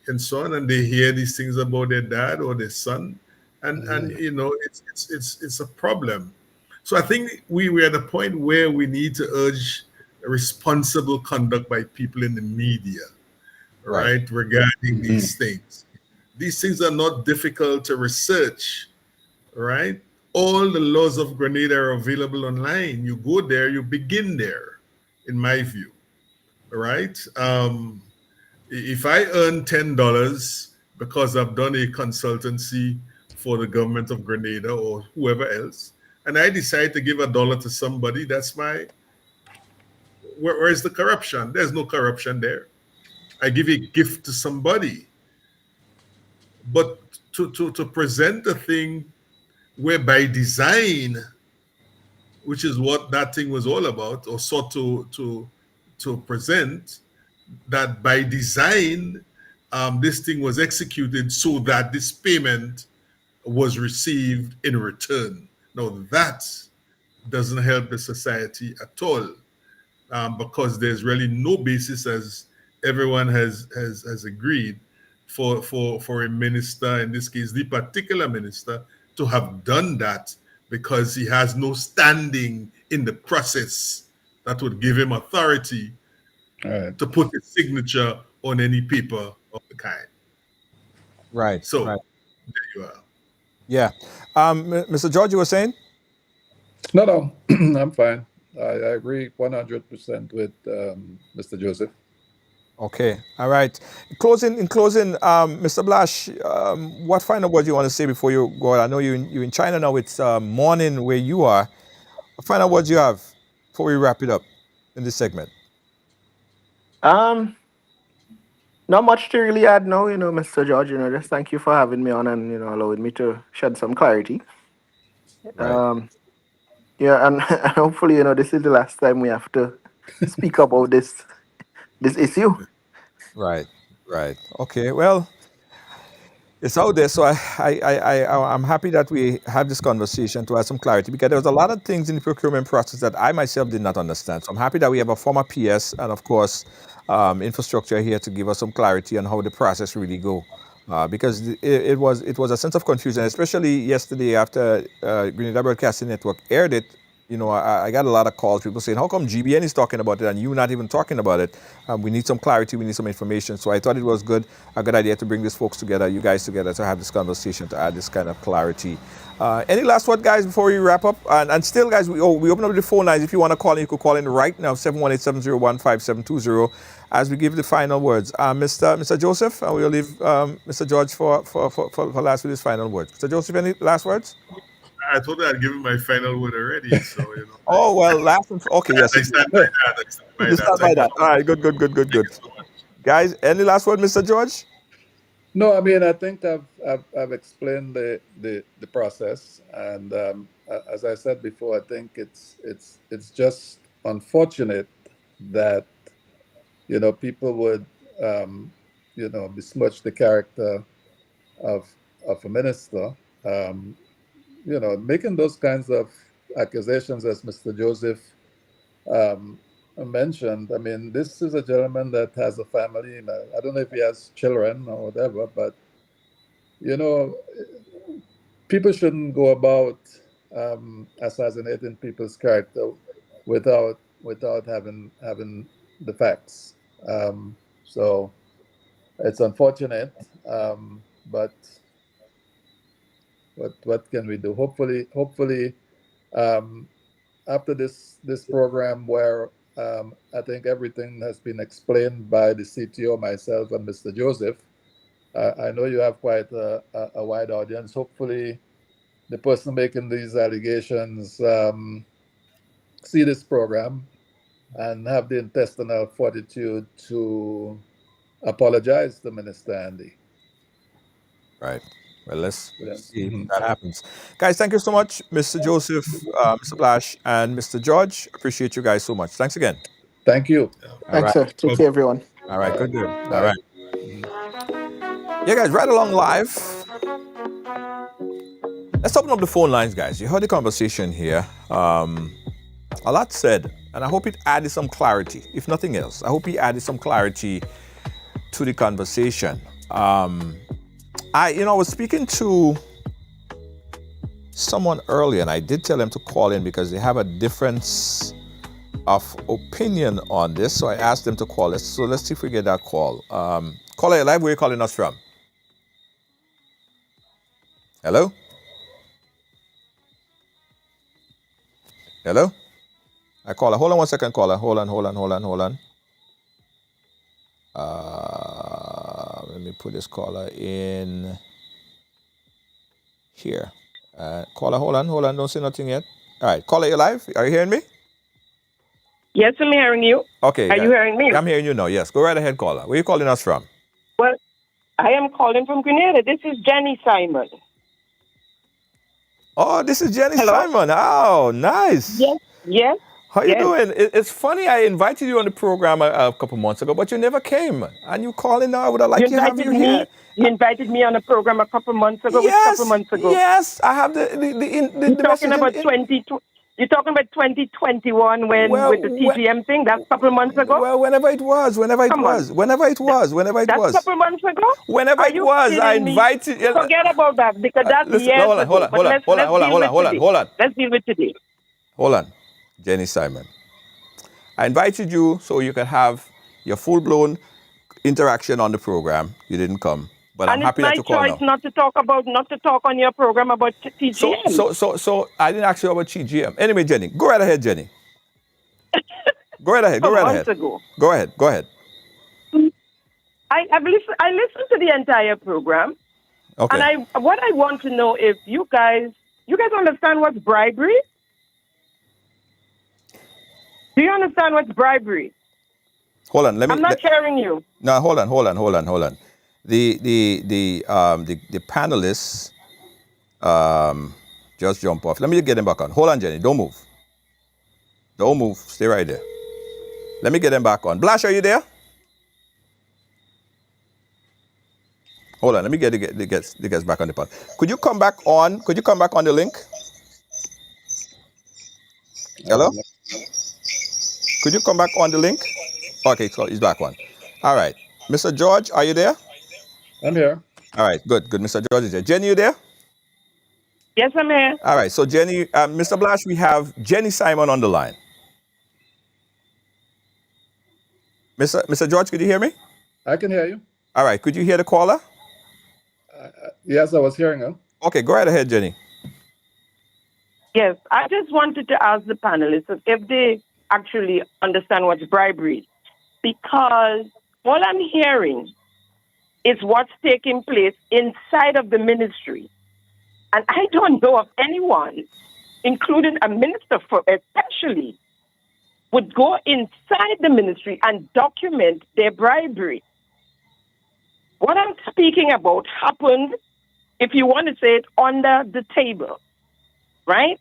and so on, and they hear these things about their dad or their son, and it's a problem. So I think we're at a point where we need to urge responsible conduct by people in the media, right. right, regarding these things. These things are not difficult to research, right? All the laws of Grenada are available online. You go there, you begin there, in my view, right? If I earn $10 because I've done a consultancy for the government of Grenada or whoever else, and I decide to give $1 to somebody, that's where's the corruption? There's no corruption there. I give a gift to somebody. But to present a thing where by design, which is what that thing was all about, or sought to present, that by design, this thing was executed so that this payment was received in return. Now that doesn't help the society at all, because there's really no basis, as everyone has agreed, for a minister, in this case, the particular minister, to have done that, because he has no standing in the process that would give him authority All right. to put his signature on any paper of the kind. Right, So right. there you are. Yeah. Mr. George, you were saying? No, I'm fine. I agree 100% with Mr. Joseph. Okay. All right. In closing, Mr. Blash, what final words you want to say before you go out? I know you're in China now. It's morning where you are. What final words you have before we wrap it up in this segment? Not much to really add now, Mr. George. Just thank you for having me on and allowing me to shed some clarity. Right. Yeah, and, and hopefully, this is the last time we have to speak about this issue. Right. Right. Okay. Well, it's out there, so I'm happy that we have this conversation to add some clarity because there was a lot of things in the procurement process that I myself did not understand. So I'm happy that we have a former PS and, of course, infrastructure here to give us some clarity on how the process really go. Because it was a sense of confusion, especially yesterday after Grenada Broadcasting Network aired it. I got a lot of calls, people saying, how come GBN is talking about it and you not even talking about it? We need some clarity, we need some information. So I thought it was a good idea to bring these folks together, you guys together, to have this conversation, to add this kind of clarity. Any last word, guys, before we wrap up? And still, guys, we open up the phone lines. If you want to call in, you could call in right now, 718-701-5720, as we give the final words. Mr. Joseph, and we'll leave Mr. George for last with his final words. Mr. Joseph, any last words? I told you I'd give you my final word already, so Oh well, last one. Okay, yes. I stand by that. I stand by You that. stand by that. All right, good. Thank you so much. Guys, any last word, Mr. George? No, I mean, I think I've explained the process, and as I said before, I think it's just unfortunate that people would besmirch the character of a minister, making those kinds of accusations as Mr. Joseph mentioned. I mean, this is a gentleman that has a family. And I don't know if he has children or whatever, but people shouldn't go about assassinating people's character without having the facts. So it's unfortunate, but what can we do? Hopefully, after this program where I think everything has been explained by the CTO, myself, and Mr. Joseph. I know you have quite a wide audience. Hopefully, the person making these allegations see this program and have the intestinal fortitude to apologize to Minister Andy. Right. Well, let's see if that happens. Guys, thank you so much, Mr. Joseph, Mr. Blash, and Mr. George. Appreciate you guys so much. Thanks again. Thank you. All right. Thanks, sir. Take care, everyone. All right, good. All right. Yeah, guys, right along live. Let's open up the phone lines, guys. You heard the conversation here. A lot said, and I hope it added some clarity. If nothing else, I hope it added some clarity to the conversation. I was speaking to someone earlier, and I did tell them to call in because they have a difference of opinion on this. So I asked them to call us. So let's see if we get that call. Caller live, where are you calling us from? Hello? Hello? I caller. Hold on one second, caller. Hold on. Let me put this caller in here. Caller, hold on. Don't say nothing yet. All right, caller, you live? Are you hearing me? Yes, I'm hearing you. Okay. Are you hearing me? I'm hearing you now. Yes. Go right ahead, caller. Where are you calling us from? Well, I am calling from Grenada. This is Jenny Simon. Oh, this is Jenny Hello? Simon. Oh, nice. Yes. How you doing? It's funny. I invited you on the program a couple months ago, but you never came. And you calling now? I would have liked to have you here. You invited me on a program a couple months ago. Yes. I have the You're talking about 2021 with the TGM thing. That's a couple months ago. Well, whenever it was. That's a couple months ago. Whenever it was, I invited. Forget about that because that's years ago. Hold on. Let's deal with today. Hold on, Jenny Simon. I invited you so you could have your full-blown interaction on the program. You didn't come. But I'm happy that you called now. It's my choice not to talk on your program about TGM. So I didn't ask you about TGM. Anyway, Jenny, go right ahead, Jenny. Go right ahead. Go right ahead. Ago. Go ahead. Go ahead. I listened to the entire program. Okay. And what I want to know if you guys understand what's bribery? Do you understand what's bribery? Hold on. I'm not hearing you. No, hold on. The panelists just jump off. Let me get them back on. Hold on, Jenny. Don't move. Don't move. Stay right there. Let me get them back on. Blash, are you there? Hold on. Let me get the guests back on the pod. Could you come back on? Could you come back on the link? Hello? Could you come back on the link? Okay, so he's back on. All right. Mr. George, are you there? I'm here. All right, good. Mr. George is there. Jenny, you there? Yes, I'm here. All right, so Jenny, Mr. Blash, we have Jenny Simon on the line. Mr. George, could you hear me? I can hear you. All right, could you hear the caller? Yes, I was hearing her. Okay, go right ahead, Jenny. Yes, I just wanted to ask the panelists if they actually understand what's bribery. Because all I'm hearing is what's taking place inside of the ministry. And I don't know of anyone, including a minister especially, would go inside the ministry and document their bribery. What I'm speaking about happened, if you want to say it, under the table, right?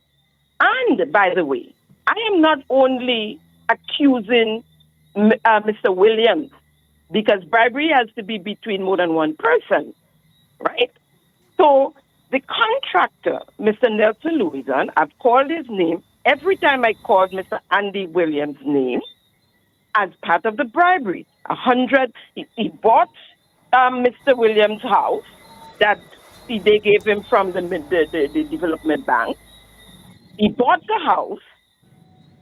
And by the way, I am not only accusing Mr. Williams, because bribery has to be between more than one person, right? So the contractor, Mr. Nelson Louison, I've called his name. Every time I called Mr. Andy Williams' name as part of the bribery. He bought Mr. Williams' house that they gave him from the development bank. He bought the house,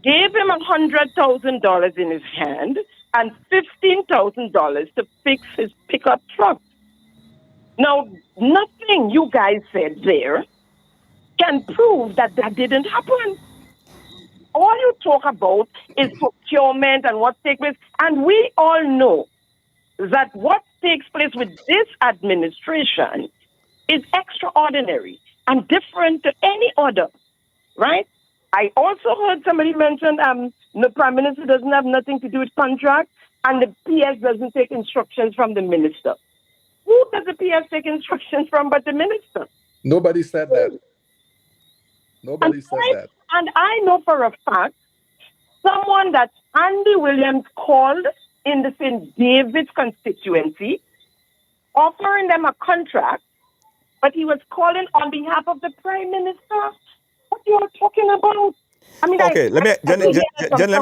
gave him $100,000 in his hand and $15,000 to fix his pickup truck. Now, nothing you guys said there can prove that didn't happen. All you talk about is procurement and what takes place. And we all know that what takes place with this administration is extraordinary and different to any other, right? I also heard somebody mention the Prime Minister doesn't have nothing to do with contracts and the PS doesn't take instructions from the minister. Who does the PS take instructions from but the minister? Nobody said that. Nobody said that. And I know for a fact someone that Andy Williams called in the St. David's constituency, offering them a contract, but he was calling on behalf of the Prime Minister. What you are talking about? I mean, okay, let me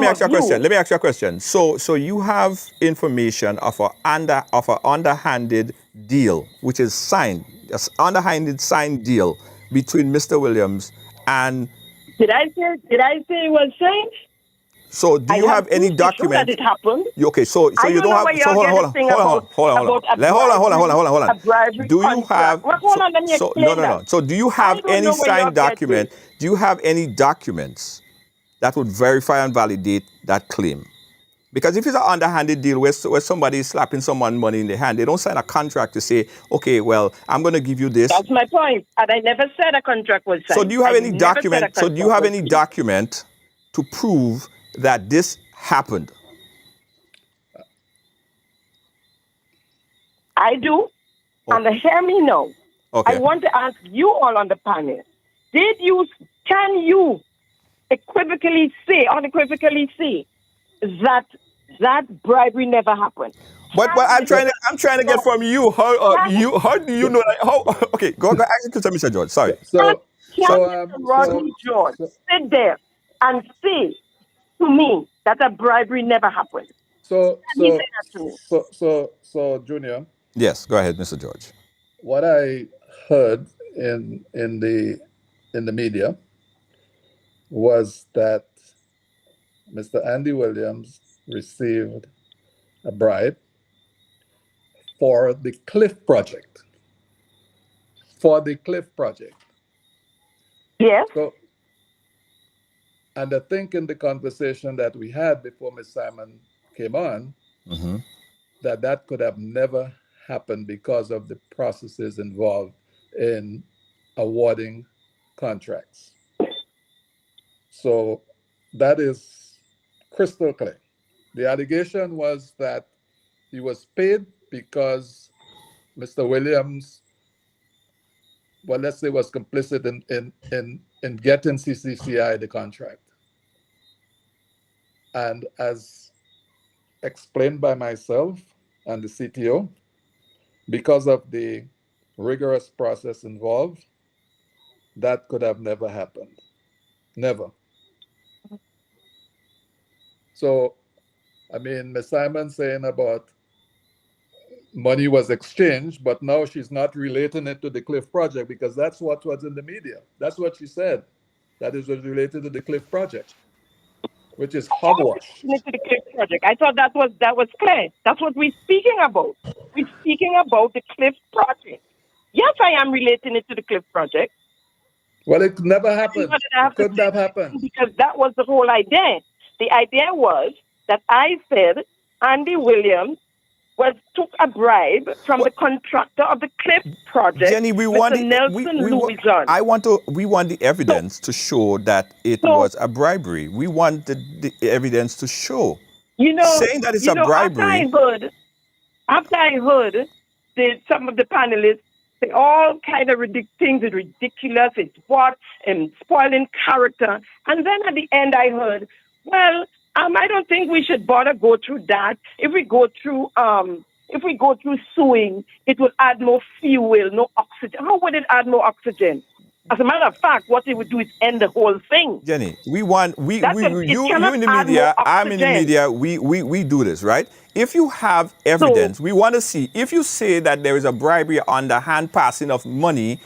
ask you a question. Let me ask you a question. So you have information of an underhanded deal, which is signed, an underhanded signed deal between Mr. Williams and. Did I say it was signed? So do you have any document? That it happened. Okay, so you don't have. So hold on. Do you have? Hold on, let me explain that. So do you have any signed document? Do you have any documents that would verify and validate that claim? Because if it's an underhanded deal where somebody is slapping someone money in the hand, they don't sign a contract to say, okay, well, I'm going to give you this. That's my point. And I never said a contract was signed. So do you have any document? So do you have any document to prove that this happened? I do. And hear me now. Okay. I want to ask you all on the panel. Can you unequivocally say that bribery never happened? But I'm trying to get from you how do you know that? Okay, go ask the question, Mr. George. Sorry. Rodney George sit there and say to me that a bribery never happened. So Junior. Yes, go ahead, Mr. George. What I heard in the media was that Mr. Andy Williams received a bribe for the Cliff project. For the Cliff project. Yes. So, and I think in the conversation that we had before Ms. Simon came on, that could have never happened because of the processes involved in awarding contracts. So that is crystal clear. The allegation was that he was paid because Mr. Williams, well, let's say, was complicit in getting CCCI the contract. And as explained by myself and the CTO, because of the rigorous process involved, that could have never happened. Never. So, I mean, Ms. Simon saying about money was exchanged, but now she's not relating it to the Cliff project because that's what was in the media. That's what she said. That is related to the Cliff project, which is hogwash. To the Cliff project. I thought that was clear. That's what we're speaking about. We're speaking about the Cliff project. Yes, I am relating it to the Cliff project. Well, it never happened. It couldn't have happened. Because that was the whole idea. The idea was that I said Andy Williams took a bribe from the contractor of the Cliff project, Jenny, we Mr. want Nelson Louison. we want the evidence to show that it was a bribery. We want the evidence to show. Saying that it's a bribery. After I heard some of the panelists say all kind of things are ridiculous, it's what, and spoiling character. And then at the end I heard, well, I don't think we should bother go through that. If we go through suing, it will add more fuel, no oxygen. How would it add more oxygen? As a matter of fact, what it would do is end the whole thing. Jenny, you in the media, I'm in the media, we do this, right? If you have evidence, we want to see, if you say that there is a bribery, underhand passing of money,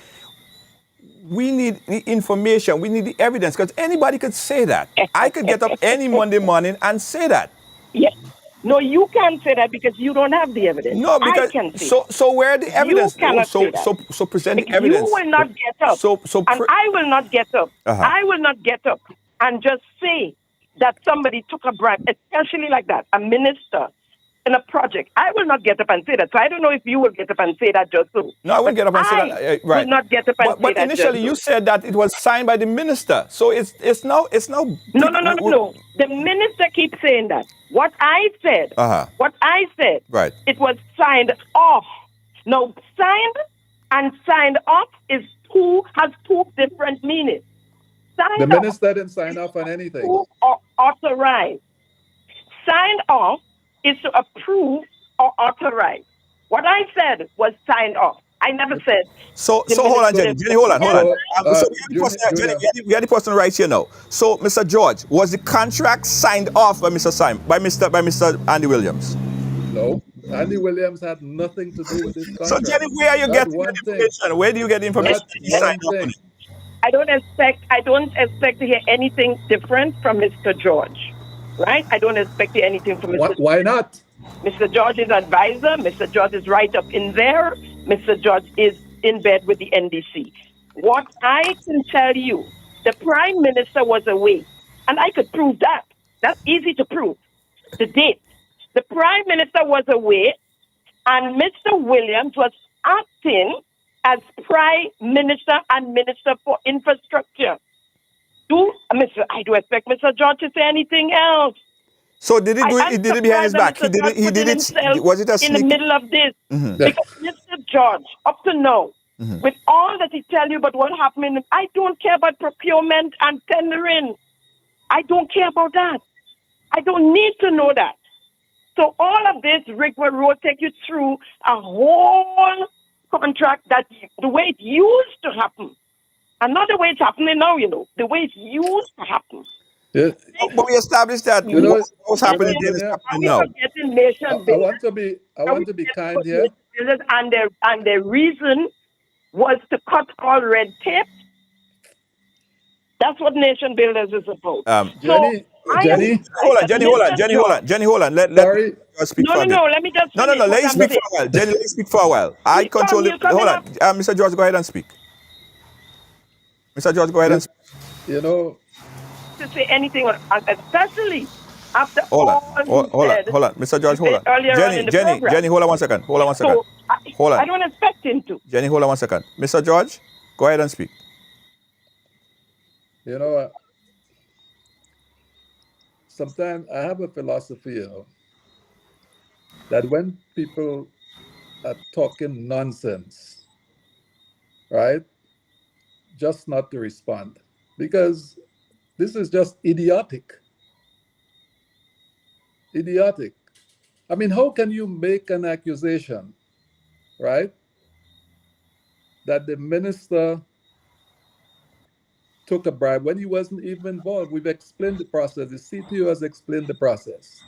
we need the information, we need the evidence, because anybody could say that. I could get up any Monday morning and say that. Yes. No, you can't say that because you don't have the evidence. No, because I can say so where the evidence? You cannot say that. So present because the evidence. You will not get up. And I will not get up. I will not get up and just say that somebody took a bribe, especially like that, a minister in a project. I will not get up and say that. So I don't know if you will get up and say that just so. No, I wouldn't get up and say that. Right. Will not get up and say that. But initially you said that it was signed by the minister. So it's now. No. The minister keeps saying that. What I said, right. It was signed off. Now, signed and signed off has two different meanings. Signed the minister didn't sign off on anything. Or authorize. Signed off is to approve or authorize. What I said was signed off. I never said. So hold on, Jenny. Hold on. We have the person right here now. So, Mr. George, was the contract signed off by Mr. Andy Williams? No, Andy Williams had nothing to do with this contract. So, Jenny, where are you getting the information? Where do you get the information? I don't expect to hear anything different from Mr. George. Right? I don't expect to hear anything from Mr. George. Why not? Mr. George is advisor. Mr. George is right up in there. Mr. George is in bed with the NDC. What I can tell you, the Prime Minister was away, and I could prove that. That's easy to prove. The date. The Prime Minister was away, and Mr. Williams was acting as Prime Minister and Minister for Infrastructure. I do expect Mr. George to say anything else. So did he do it? He did it behind his back. He did it. Was it a sneak? In the middle of this, because Mr. George, up to now, with all that he tell you about what happened, I don't care about procurement and tendering. I don't care about that. I don't need to know that. So all of this, Rick will take you through a whole contract that the way it used to happen, and not the way it's happening now. The way it used to happen. Yeah. But we established that what's happening is happening now. I want to be kind here. And the reason was to cut all red tape. That's what nation builders is about. Jenny, Jenny? Hold on, Jenny, hold on, Jenny, hold on, Jenny, hold on. Let Sorry. Mr. George speak No, for no, a bit. no. Let me just No, finish let what him I'm speak for saying. a while. Jenny, let him speak for a while. I You come- control you it. coming Hold on. up. Mr. George, go ahead and speak. Mr. George, go ahead and speak. You know, To say anything, especially after Hold on. all you said Hold on. Mr. George, hold on. earlier on in the program. Jenny, hold on 1 second. Hold on 1 second. So Hold I on. don't expect him to. Jenny, hold on 1 second. Mr. George, go ahead and speak. you know, sometimes I have a philosophy, that when people are talking nonsense, right, just not to respond, because this is just idiotic. Idiotic. I mean, how can you make an accusation, right, that the minister took a bribe when he wasn't even involved? We've explained the process. The CTO has explained the process.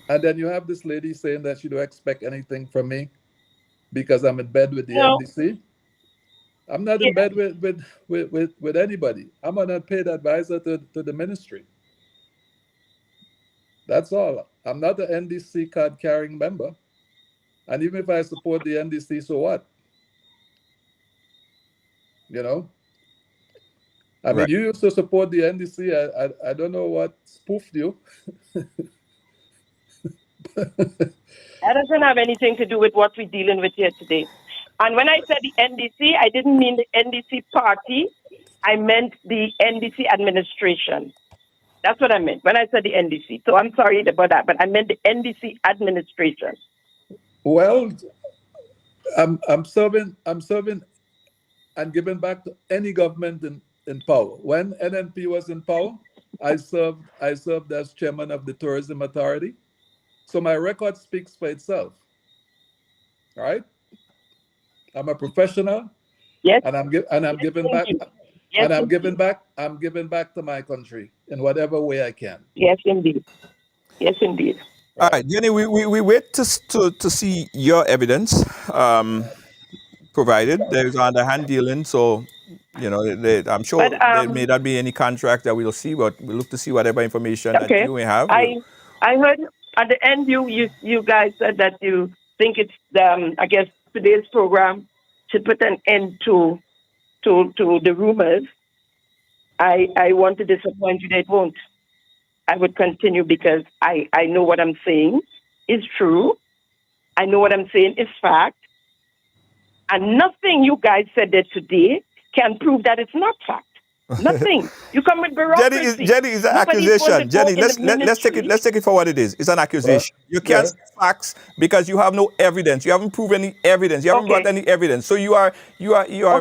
And then you have this lady saying that she don't expect anything from me because I'm in bed with the No. NDC. I'm not in bed with anybody. I'm an unpaid advisor to the ministry. That's all. I'm not an NDC card carrying member. And even if I support the NDC, so what? You know? I mean, Right. you used to support the NDC. I don't know what spoofed you. That doesn't have anything to do with what we're dealing with here today. And when I said the NDC, I didn't mean the NDC party. I meant the NDC administration. That's what I meant when I said the NDC. So I'm sorry about that, but I meant the NDC administration. Well, I'm serving and giving back to any government in power. When NNP was in power, I served as chairman of the Tourism Authority. So my record speaks for itself. Right? I'm a professional. Yes. And I'm giving back. Yes, And I'm indeed. giving back to my country in whatever way I can. Yes, indeed. Yes, indeed. All right, Jenny, we wait to see your evidence provided. There's underhand dealing, so I'm sure But there may not be any contract that we'll see, but we look to see whatever information that okay. you may have. I heard at the end you guys said that you think it's I guess today's program should put an end to the rumors. I want to disappoint you that it won't. I would continue because I know what I'm saying is true. I know what I'm saying is fact. And nothing you guys said there today can prove that it's not fact. Nothing. You come with bureaucracy. Jenny is an Nobody's going to accusation. go Jenny, in the let's take it for what it is. It's an accusation. You can't say facts because you have no evidence. You haven't proven any evidence. You haven't brought any evidence. So you are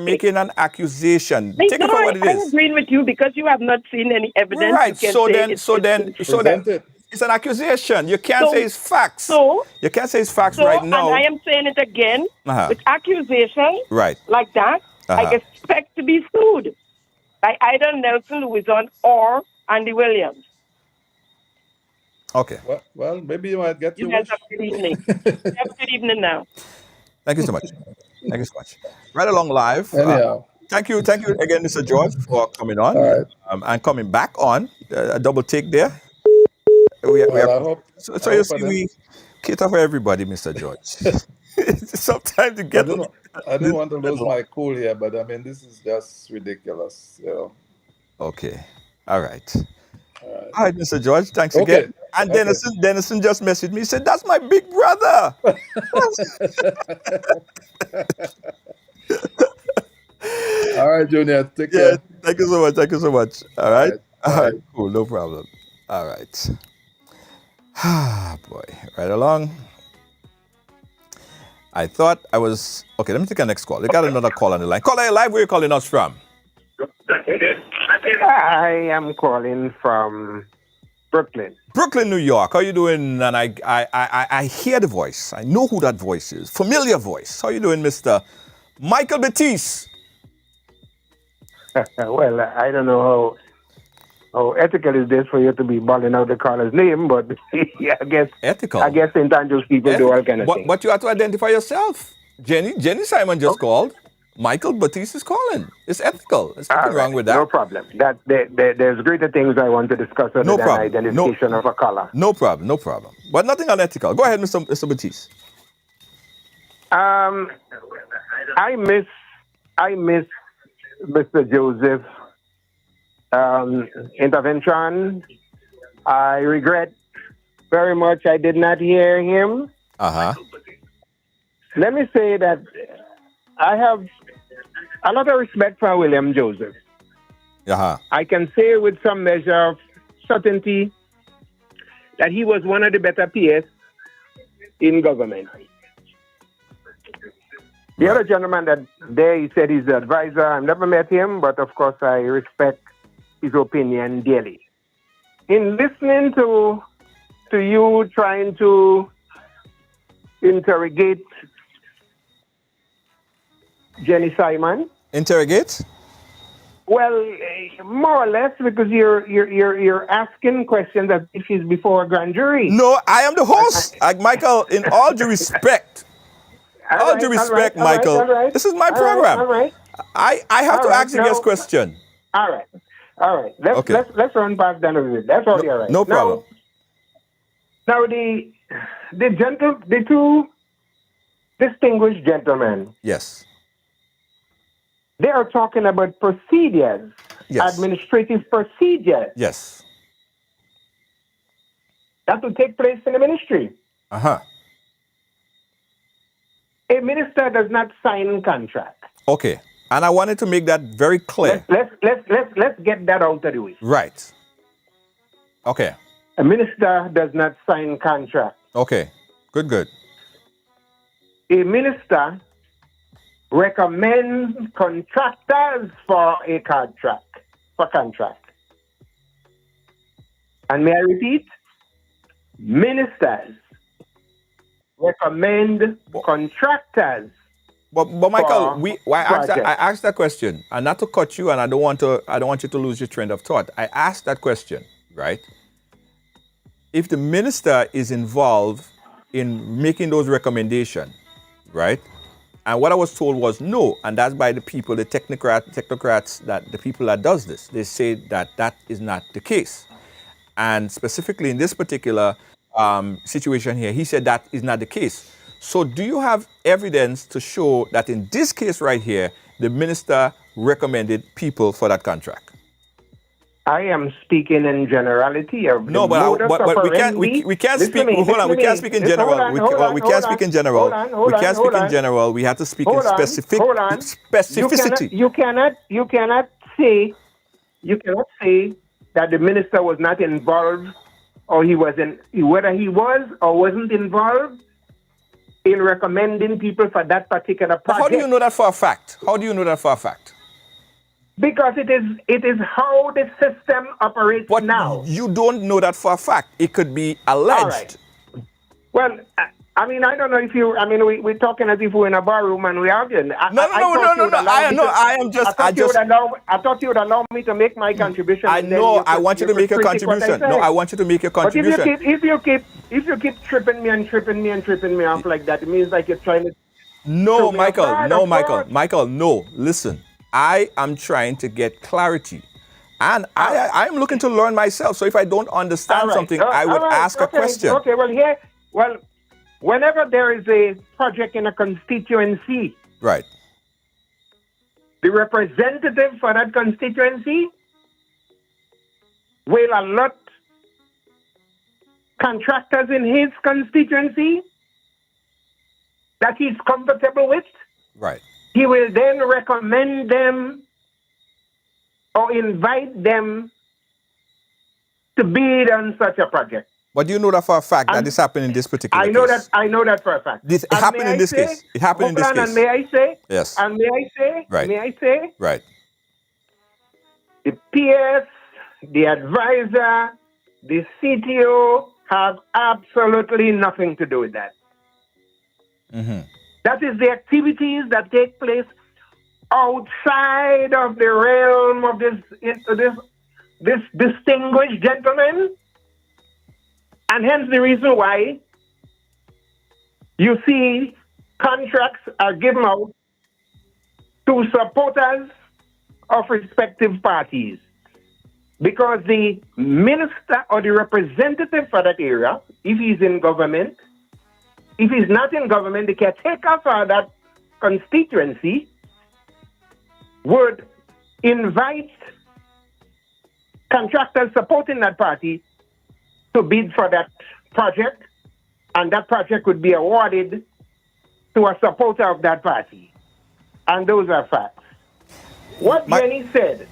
making an accusation. Take it for what it is. I'm agreeing with you because you have not seen any evidence. Right. You can So say then it's an accusation. You can't say it's facts. You can't say it's facts right now. And I am saying it again with accusation like that. I expect to be sued by either Nelson Louison or Andy Williams. Okay. Well, maybe you might get to have a good evening. Have a good evening now. Thank you so much. Thank you so much. Right along live. Anyhow. Thank you again, Mr. George, for coming on and coming back on. A double take there. So you see, we cater for everybody, Mr. George. Sometimes you get. I didn't want to lose my cool here, but I mean, this is just ridiculous. Okay. All right. All right, Mr. George. Thanks again. And Dennison just messaged me. He said, "That's my big brother." All right, Junior. Take care. Thank you so much. Thank you so much. All right. All right. Cool. No problem. All right. Ah, boy. Right along. I thought I was... Okay, let me take the next call. We got another call on the line. Caller, live, where are you calling us from? I am calling from Brooklyn. Brooklyn, New York. How you doing? And I hear the voice. I know who that voice is. Familiar voice. How you doing, Mr. Michael Batiste? Well, I don't know how ethical is this for you to be balling out the caller's name, but yeah, I guess ethical. I guess St. Andrews people do all kind of things. But you have to identify yourself. Jenny Simon just called. Michael Batiste is calling. It's ethical. There's nothing wrong with that. No problem. There's greater things I want to discuss other than identification of a color. No problem. No problem. But nothing unethical. Go ahead, Mr. Batiste. I miss Mr. Joseph intervention. I regret very much I did not hear him. Let me say that I have a lot of respect for William Joseph. I can say with some measure of certainty that he was one of the better PS in government. The other gentleman that there, he said he's the advisor. I've never met him, but of course I respect his opinion dearly. In listening to you trying to interrogate Jenny Simon. Interrogate? Well, more or less, because you're asking questions as if she's before a grand jury. No, I am the host. Michael, in all due respect, Michael, this is my program. I have to ask you this question. All right. Let's run past that a bit. That's all right. No problem. Now the two distinguished gentlemen. Yes. They are talking about procedures, administrative procedures. Yes. That will take place in the ministry. A minister does not sign contract. Okay. And I wanted to make that very clear. Let's get that out of the way. Right. Okay. A minister does not sign contract. Okay. Good. A minister recommends contractors for a contract. And may I repeat? Ministers recommend contractors. But Michael, I asked that question, and not to cut you, and I don't want you to lose your train of thought. I asked that question, right? If the minister is involved in making those recommendations, right? And what I was told was no, and that's by the people, the technocrats, that the people that does this. They say that is not the case. And specifically in this particular situation here, he said that is not the case. So do you have evidence to show that in this case right here, the minister recommended people for that contract? I am speaking in generality. But we can't speak. Hold on, we can't speak in general. We can't speak in general. We can't speak in general. We have to speak in specificity. You cannot say that the minister was not involved, or whether he was or wasn't involved in recommending people for that particular project. How do you know that for a fact? Because it is how the system operates now. You don't know that for a fact. It could be alleged. All right. Well, I don't know if we're talking as if we're in a bar room and we're arguing. I thought you would allow me to make my contribution. I know. I want you to make a contribution. No, I want you to make a contribution. But if you keep tripping me off like that, it means like you're trying to. No, Michael. No. Listen. I am trying to get clarity. And I'm looking to learn myself. So if I don't understand something, I would ask a question. Okay, whenever there is a project in a constituency, right, the representative for that constituency will allot contractors in his constituency that he's comfortable with. Right. He will then recommend them or invite them to bid on such a project. But do you know that for a fact that this happened in this particular case? I know that for a fact. It happened in this case. And may I say? Yes. And may I say? Right. May I say? Right. The PS, the advisor, the CTO have absolutely nothing to do with that. Mm-hmm. That is the activities that take place outside of the realm of this distinguished gentleman. And hence the reason why you see contracts are given out to supporters of respective parties. Because the minister or the representative for that area, if he's in government, if he's not in government, the caretaker for that constituency would invite contractors supporting that party to bid for that project, and that project would be awarded to a supporter of that party. And those are facts. What Jenny said,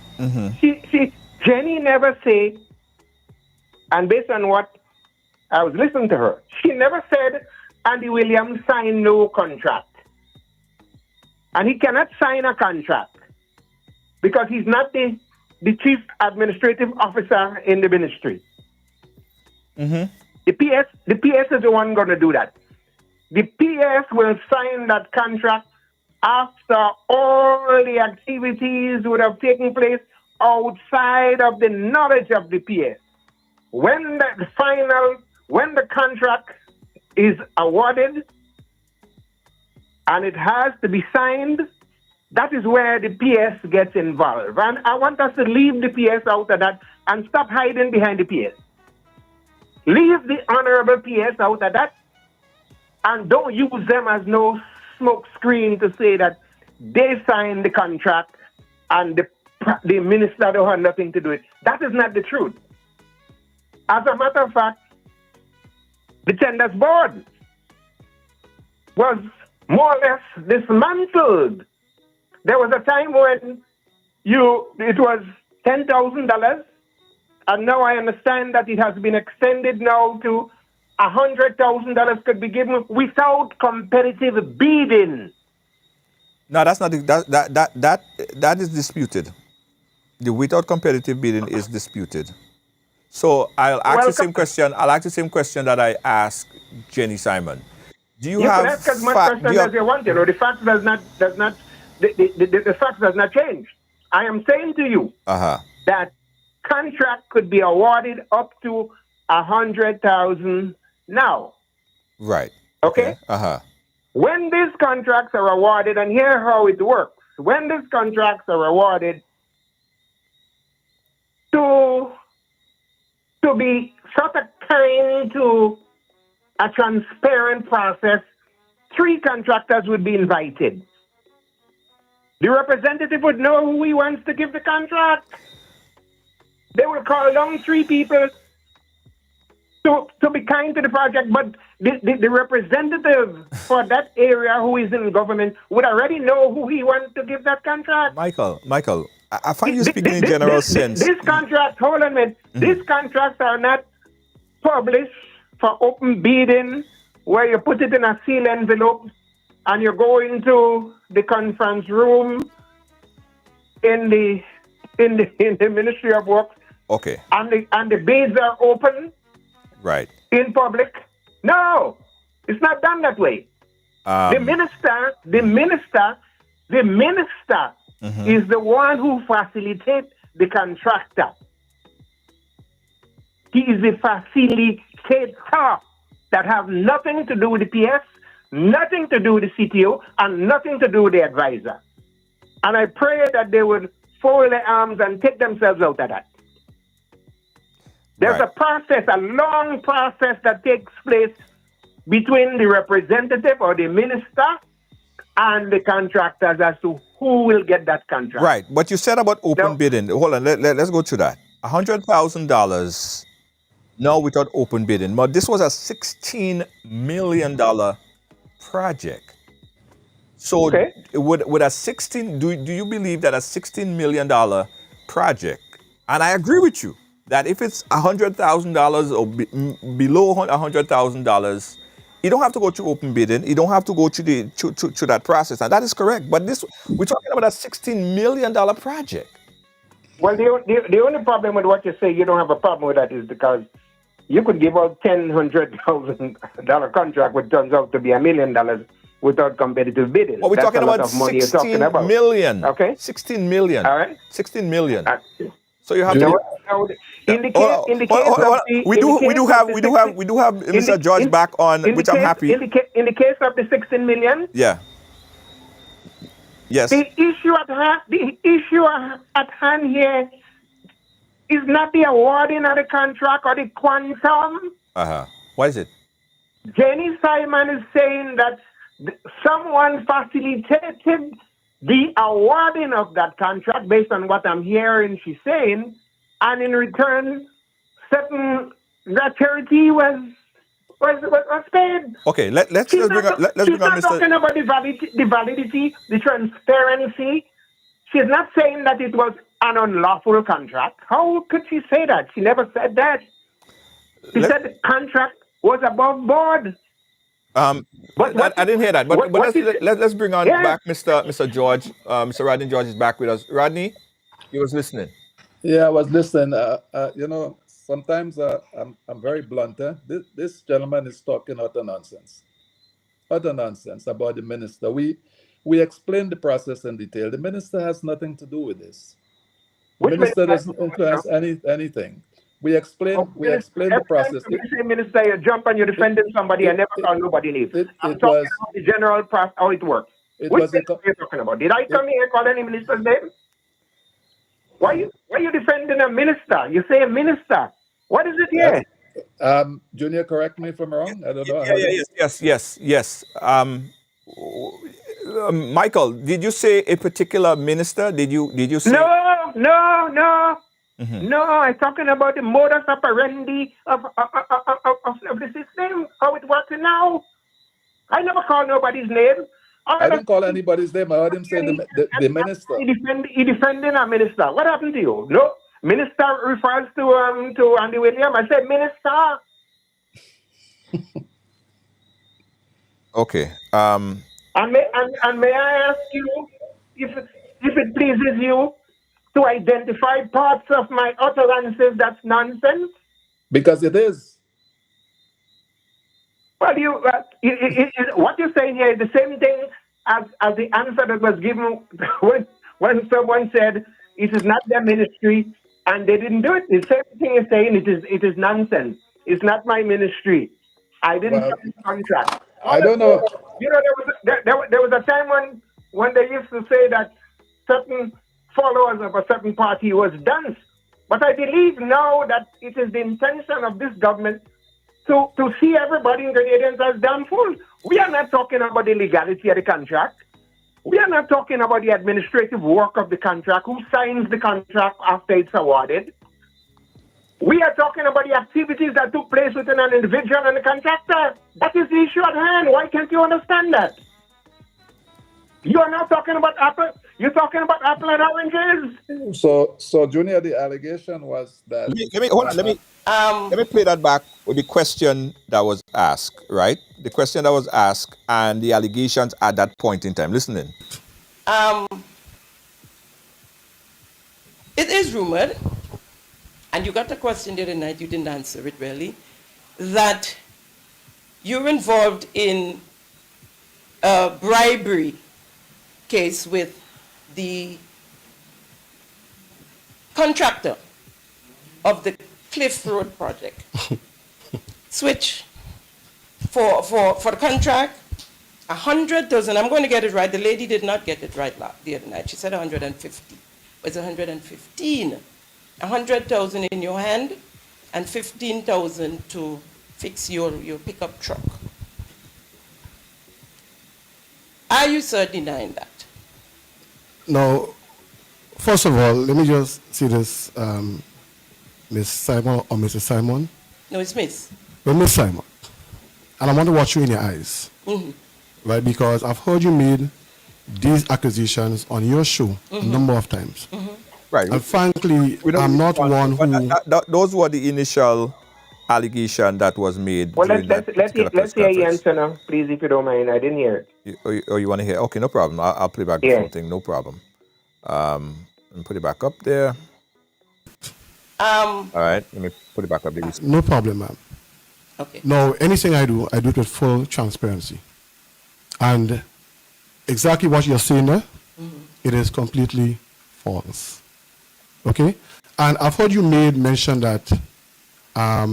Jenny never said, and based on what I was listening to her, she never said Andy Williams signed no contract. And he cannot sign a contract because he's not the chief administrative officer in the ministry. The PS is the one going to do that. The PS will sign that contract after all the activities would have taken place outside of the knowledge of the PS. When the contract is awarded and it has to be signed, that is where the PS gets involved. And I want us to leave the PS out of that and stop hiding behind the PS. Leave the honorable PS out of that and don't use them as no smoke screen to say that they signed the contract and the minister don't have nothing to do with it. That is not the truth. As a matter of fact, the tenders board was more or less dismantled. There was a time when it was $10,000, and now I understand that it has been extended now to $100,000 could be given without competitive bidding. No, that's not that is disputed. The without competitive bidding is disputed. So I'll ask the same question. I'll ask the same question that I asked Jenny Simon. Do you have can ask as much questions as you want, the fact does not the fact does not change. I am saying to you that contract could be awarded up to 100,000 now. Right. Okay? When these contracts are awarded, and here's how it works. When these contracts are awarded to be sort of kind to a transparent process, 3 contractors would be invited. The representative would know who he wants to give the contract. They will call down 3 people to be kind to the project, but the representative for that area who is in government would already know who he wants to give that contract. Michael, I find you speaking in general sense. These contracts, hold on a minute, these contracts are not published for open bidding where you put it in a sealed envelope and you go into the conference room in the Ministry of Works. Okay. And the bids are open. Right. In public. No, it's not done that way. The minister is the one who facilitates the contractor. He is the facilitator that have nothing to do with the PS, nothing to do with the CTO, and nothing to do with the advisor. And I pray that they would fold their arms and take themselves out of that. There's a process, a long process that takes place between the representative or the minister and the contractors as to who will get that contract. Right, but you said about open bidding. Hold on, let's go to that. $100,000 now without open bidding. But this was a $16 million project. So with a 16, do you believe that a $16 million project, and I agree with you, that if it's $100,000 or below $100,000, you don't have to go through open bidding. You don't have to go to that process, and that is correct. But we're talking about a $16 million project. Well, the only problem with what you say, you don't have a problem with that, is because you could give out $100,000 contract, which turns out to be $1 million without competitive bidding. Well, we're talking about 16 million. Okay, 16 million. All right, 16 million. So you have to. In the case, we do have Mr. George back on, which I'm happy. In the case of the 16 million, yeah. Yes. The issue at hand here is not the awarding of the contract or the quantum. What is it? Jenny Simon is saying that someone facilitated the awarding of that contract based on what I'm hearing she's saying, and in return, certain gratuity was paid. Okay, let's bring on Mr. Talking about the validity, the transparency. She's not saying that it was an unlawful contract. How could she say that? She never said that. She said the contract was above board. But I didn't hear that. But let's bring on back Mr. George. Mr. Rodney George is back with us. Rodney, you was listening. Yeah, I was listening. Sometimes I'm very blunt. This gentleman is talking utter nonsense about the minister. We explained the process in detail. The minister has nothing to do with this. The minister doesn't influence anything. We explained the process. Every time you say minister, you jump and you're defending somebody. I never call nobody names. I'm talking about the general process, how it works. Which minister you're talking about? Did I come here and call any minister's name? Why you defending a minister? You say a minister. What is it here? Junior, correct me if I'm wrong. I don't know. Yes. Michael, did you say a particular minister? Did you say? No. No, I'm talking about the modus operandi of the system, how it works now. I never call nobody's name. I didn't call anybody's name. I heard him say the minister. He defending a minister. What happened to you? No, minister refers to Andy William. I said minister. Okay. And may I ask you, if it pleases you, to identify parts of my utterances that's nonsense? Because it is. Well, what you're saying here is the same thing as the answer that was given when someone said it is not their ministry and they didn't do it. The same thing you're saying, it is nonsense. It's not my ministry. I didn't have the contract. I don't know. You know, there was a time when they used to say that certain followers of a certain party was done. But I believe now that it is the intention of this government to see everybody in Grenadians as done full. We are not talking about the legality of the contract. We are not talking about the administrative work of the contract, who signs the contract after it's awarded. We are talking about the activities that took place within an individual and the contractor. That is the issue at hand. Why can't you understand that? You are not talking about apple. You're talking about apple and oranges. So Junior, the allegation was that. Let me play that back with the question that was asked. Right, the question that was asked and the allegations at that point in time. Listening. It is rumored, and you got a question the other night. You didn't answer it really. That you're involved in a bribery case with the contractor of the Cliff Road project. Switch for the contract, 100,000. I'm going to get it right. The lady did not get it right the other night. She said 150. It's 115. 100,000 in your hand and 15,000 to fix your pickup truck. Are you, sir, denying that? No. First of all, let me just see this, Miss Simon or Mrs. Simon. No, it's Miss. Well, Miss Simon, and I want to watch you in your eyes, right? Because I've heard you made these accusations on your show a number of times. Right. And frankly, I'm not one who. Those were the initial allegation that was made. Well, let's hear you answer now, please, if you don't mind. I didn't hear it. You want to hear? Okay, no problem. I'll play back the full thing. No problem. Let me put it back up there. All right, let me put it back up there. No problem, ma'am. Okay. No, anything I do it with full transparency. And exactly what you're saying there, it is completely false. Okay? And I've heard you made mention that a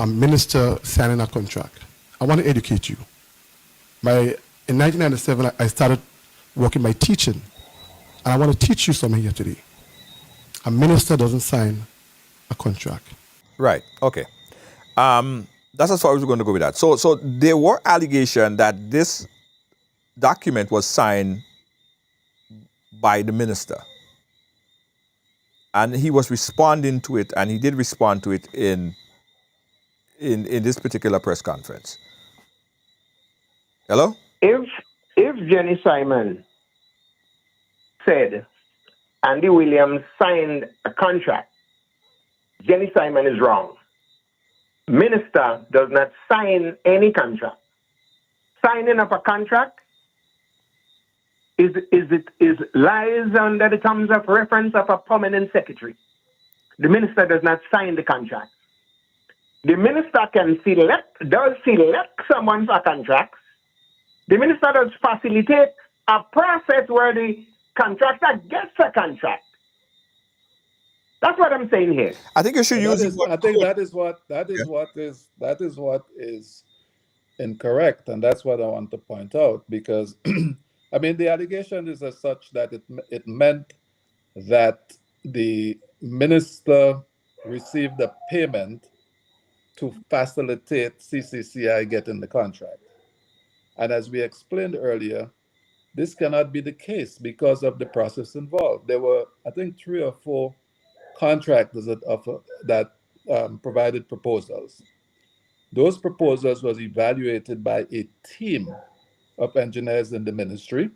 minister signing a contract. I want to educate you. In 1997, I started working by teaching. And I want to teach you something here today. A minister doesn't sign a contract. Right. Okay. That's as far as we're going to go with that. So there were allegations that this document was signed by the minister. And he was responding to it, and he did respond to it in this particular press conference. Hello? If Jenny Simon said Andy Williams signed a contract, Jenny Simon is wrong. Minister does not sign any contract. Signing of a contract is lies under the terms of reference of a permanent secretary. The minister does not sign the contract. The minister does select someone for contracts. The minister does facilitate a process where the contractor gets a contract. That's what I'm saying here. I think you should use. I think that is what is incorrect, and that's what I want to point out, because I mean the allegation is as such that it meant that the minister received a payment to facilitate CCCI getting the contract. And as we explained earlier, this cannot be the case because of the process involved. There were, I think, 3 or 4 contractors that provided proposals. Those proposals was evaluated by a team of engineers in the ministry.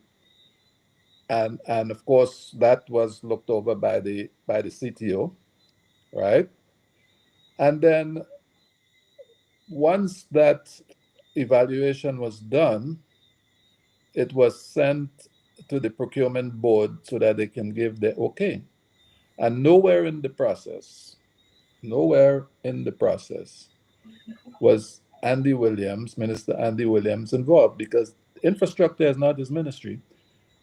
And of course, that was looked over by the CTO, right? And then once that evaluation was done, it was sent to the procurement board so that they can give the okay. And nowhere in the process was Andy Williams, Minister Andy Williams, involved, because infrastructure is not his ministry.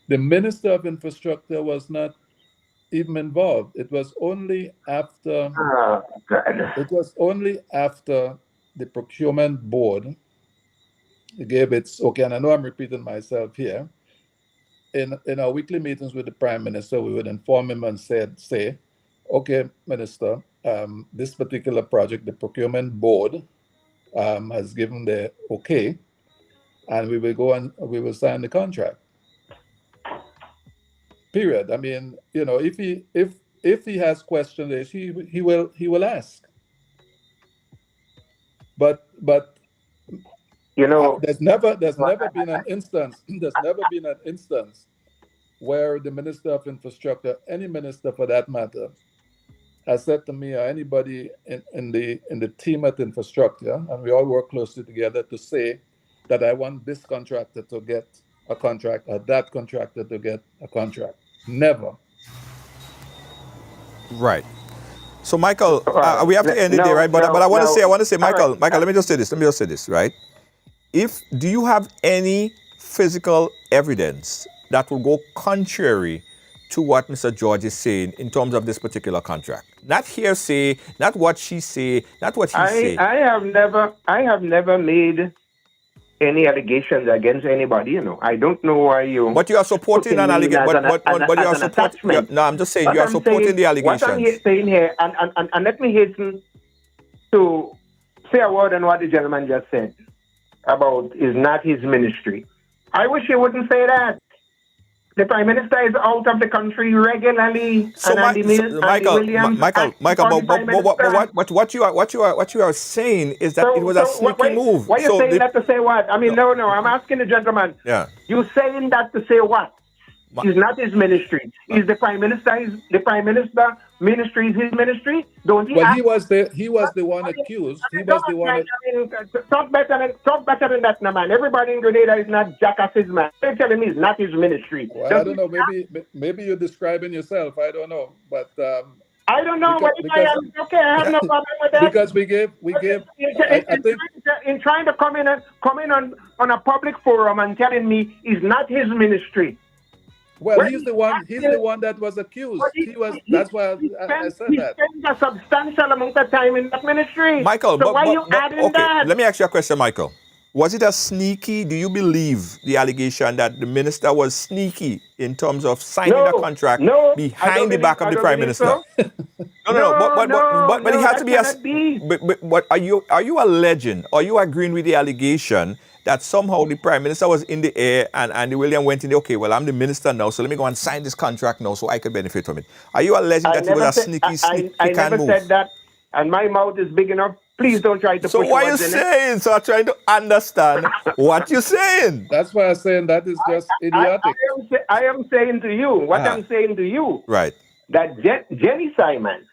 The Minister of Infrastructure was not even involved. It was only after the procurement board gave its okay, and I know I'm repeating myself here. In our weekly meetings with the Prime Minister, we would inform him and say, okay, Minister, this particular project, the procurement board has given the okay, and we will go and we will sign the contract. Period. I mean, if he has questions, he will ask. But there's never been an instance where the Minister of Infrastructure, any minister for that matter, has said to me or anybody in the team at Infrastructure, and we all work closely together, to say that I want this contractor to get a contract or that contractor to get a contract. Never. Right. So, Michael, we have to end it there, right? But I want to say, Michael, let me just say this, right? Do you have any physical evidence that will go contrary to what Mr. George is saying in terms of this particular contract? Not hearsay, not what she say, not what he say. I have never made any allegations against anybody. I don't know why you. But you are supporting an allegation. But you are supporting. No, I'm just saying you are supporting the allegations. What I'm saying here, and let me hasten to say a word on what the gentleman just said about is not his ministry. I wish he wouldn't say that. The Prime Minister is out of the country regularly. So, Michael, what you are saying is that it was a sneaky move. Why are you saying that to say what? I mean, no, I'm asking the gentleman. Yeah. You saying that to say what? It's not his ministry. Is the Prime Minister? The Prime Minister ministry is his ministry? Don't he? Well, he was the one accused. He was the one. Talk better than that, man. Everybody in Grenada is not jackasses, man. They're telling me it's not his ministry. Well, I don't know. Maybe you're describing yourself. I don't know, but. I don't know. Okay, I have no problem with that. Because we gave. I think in trying to come in on a public forum and telling me it's not his ministry. Well, he's the one that was accused. That's why I said that. He spent a substantial amount of time in that ministry. Michael, so why are you adding that? Let me ask you a question, Michael. Was it a sneaky? Do you believe the allegation that the minister was sneaky in terms of signing the contract behind the back of the prime minister? So. But he has to be be. But are you alleging? Are you agreeing with the allegation that somehow the prime minister was in the air and Andy William went in the, okay, well, I'm the minister now, so let me go and sign this contract now so I could benefit from it? Are you alleging that it was a sneaky I never move? said that, and my mouth is big enough. Please don't try to so put what are you words in saying? So I'm trying to understand what you're saying. That's why I'm saying that is just idiotic. I am saying to you, what I'm saying to you, right? That Jenny Simon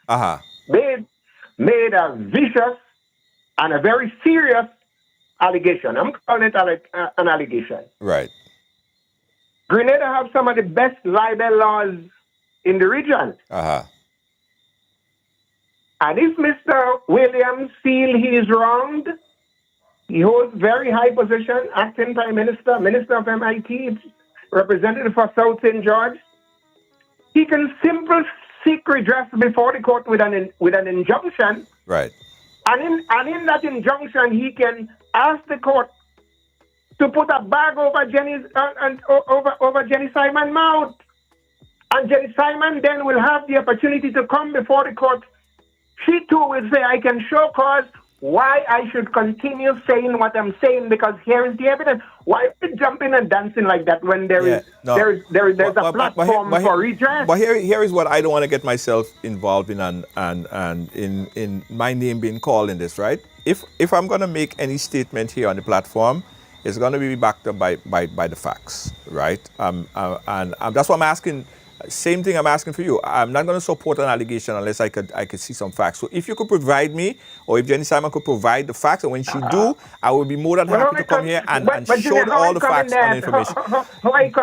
made a vicious and a very serious allegation. I'm calling it an allegation. Right. Grenada have some of the best libel laws in the region. And if Mr. Williams feels he is wronged, he holds very high position, acting prime minister, minister of MIT, representative for South St. George. He can simply seek redress before the court with an injunction. Right. And in that injunction, he can ask the court to put a bag over over Jenny Simon's mouth. And Jenny Simon then will have the opportunity to come before the court. She too will say, I can show cause why I should continue saying what I'm saying, because here is the evidence. Why are we jumping and dancing like that when there's a platform for redress? But here is what I don't want to get myself involved in and in my name being called in this, right? If I'm going to make any statement here on the platform, it's going to be backed up by the facts, right? And that's what I'm asking. Same thing I'm asking for you. I'm not going to support an allegation unless I could see some facts. So if you could provide me, or if Jenny Simon could provide the facts, and when she do, I will be more than happy to come here and show all the facts and information.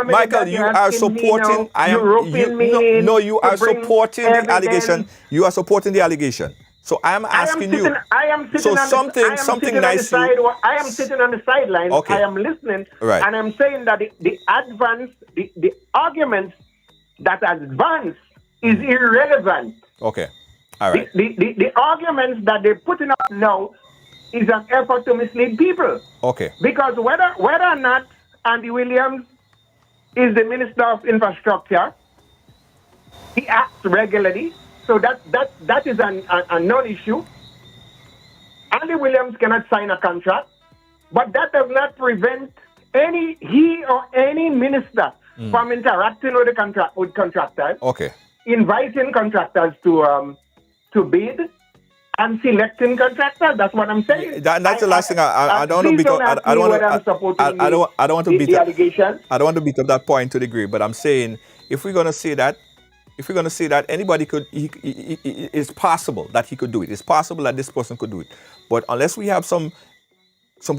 Michael, you are supporting. You are supporting the allegation. You are supporting the allegation. So I'm asking you. I am sitting on the sidelines. Okay. I am listening, right. And I'm saying that the arguments that advance is irrelevant. Okay. All right. The arguments that they're putting up now is an effort to mislead people. Okay. Because whether or not Andy Williams is the Minister of Infrastructure, he acts regularly, so that is a non-issue. Andy Williams cannot sign a contract, but that does not prevent he or any minister from interacting with contractors. Okay. Inviting contractors to bid and selecting contractors. That's what I'm saying. That's the last thing. I don't want to beat up. I don't want to beat up. I don't want to beat up that point to the degree. But I'm saying if we're going to say that, anybody could. It's possible that he could do it. It's possible that this person could do it. But unless we have some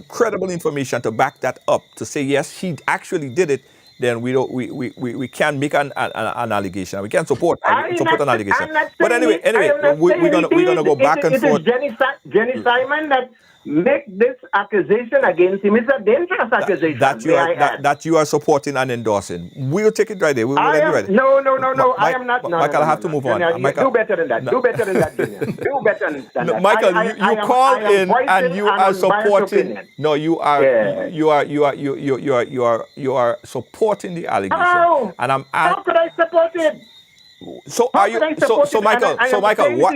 credible information to back that up, to say yes, he actually did it, then we can't make an allegation. We can't support an allegation. But anyway, we're gonna go back and forth. It is Jenny Simon that make this accusation against him. It's a dangerous accusation. That you are supporting and endorsing. We'll take it right there. No. I am not. Michael, I have to move on. Do better than that. Do better than that, Junior. Do better than that. No, Michael, you called in and you are supporting. No, you are supporting the allegation. How? And How could I support it? So are you? So Michael,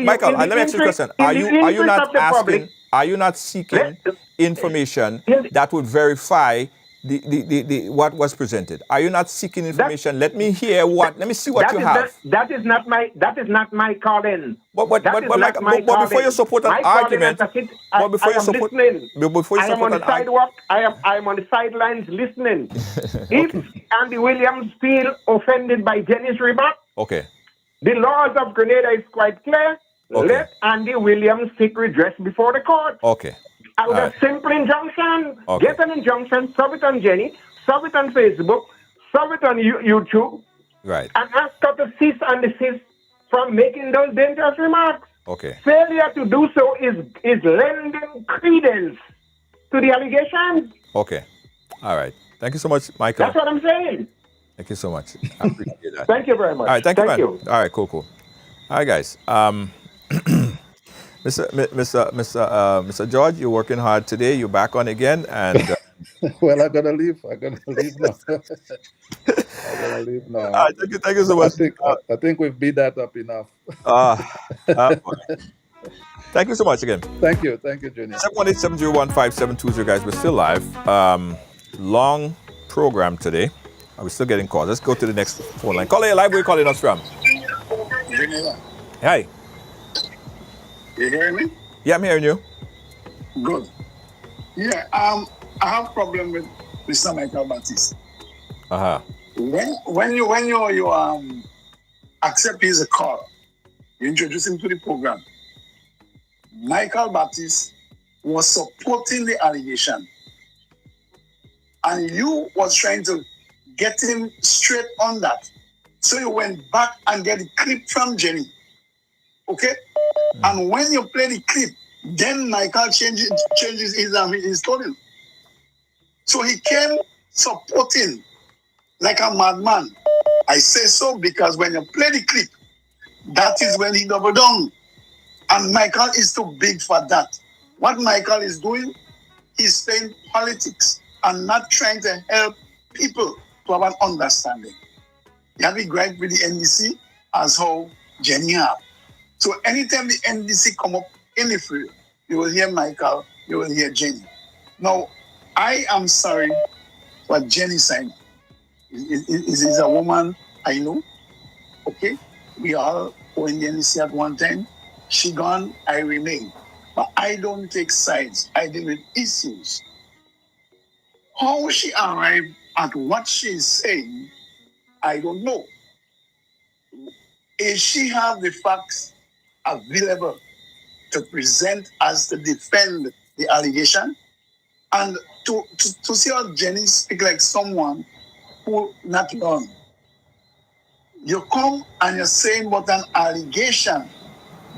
Michael, let me ask you a question. Are you not asking? Are you not seeking information that would verify the what was presented? Are you not seeking information? Let me see what you have. That is not my calling. But before you support an argument, I am on the sidewalk. I am on the sidelines listening. If Andy Williams feel offended by Jenny's remark, okay. The laws of Grenada is quite clear. Okay. Let Andy Williams seek redress before the court. Okay. I would have simple injunction. Okay. Get an injunction, sub it on Jenny, sub it on Facebook, sub it on YouTube. Right. And ask her to cease and desist from making those dangerous remarks. Okay. Failure to do so is lending credence to the allegations. Okay. All right. Thank you so much, Michael. That's what I'm saying. Thank you so much. I appreciate that. Thank you very much. All right. Thank you, man. All right. Cool. All right, guys. Mr. George, you're working hard today. You're back on again, and Well, I gotta leave. I gotta leave now. I gotta leave now. thank you so much. I think we've beat that up enough. Thank you so much again. Thank you, Junior. 718-701-5720, guys. We're still live. Long program today. We're still getting calls. Let's go to the next phone line. Caller, live. Where are you calling us from? Junior, Hi. you hearing me? Yeah, I'm hearing you. Good. Yeah, I have problem with Mr. Michael Baptiste. When you accept his call, you introduce him to the program. Michael Baptiste was supporting the allegation, and you was trying to get him straight on that. So you went back and get the clip from Jenny. Okay? And when you play the clip, then Michael changes his tone. So he came supporting like a madman. I say so because when you play the clip, that is when he doubled down. And Michael is too big for that. What Michael is doing, he's playing politics and not trying to help people to have an understanding. You have a gripe with the NDC as how Jenny have. So anytime the NDC come up in the field, you will hear Michael, you will hear Jenny. Now, I am sorry for Jenny saying. Is a woman I know. Okay? We all were in the NDC at one time. She gone, I remain. But I don't take sides. I deal with issues. How she arrived at what she's saying, I don't know. If she have the facts available to present as to defend the allegation, and to see how Jenny speak like someone who not learn. You come and you're saying what an allegation,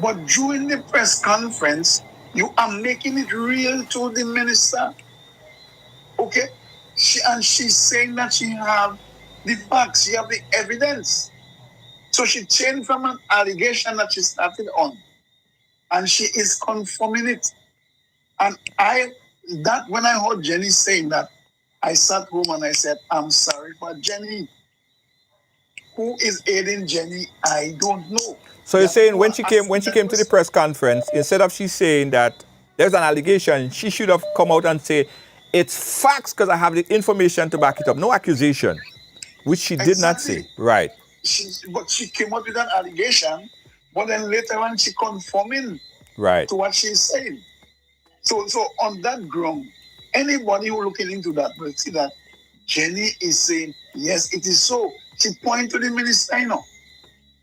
but during the press conference, you are making it real to the minister. Okay? She's saying that she have the facts, she have the evidence. So she changed from an allegation that she started on, and she is confirming it. And when I heard Jenny saying that, I sat home and I said, I'm sorry for Jenny. Who is aiding Jenny? I don't know. So you're saying when she came to the press conference, instead of she saying that there's an allegation, she should have come out and say, it's facts because I have the information to back it up. No accusation, which she did not say. Right. But she came up with an allegation, but then later on she confirming to what she's saying. So on that ground, anybody who looking into that will see that Jenny is saying, yes, it is so. She pointed to the minister, you know,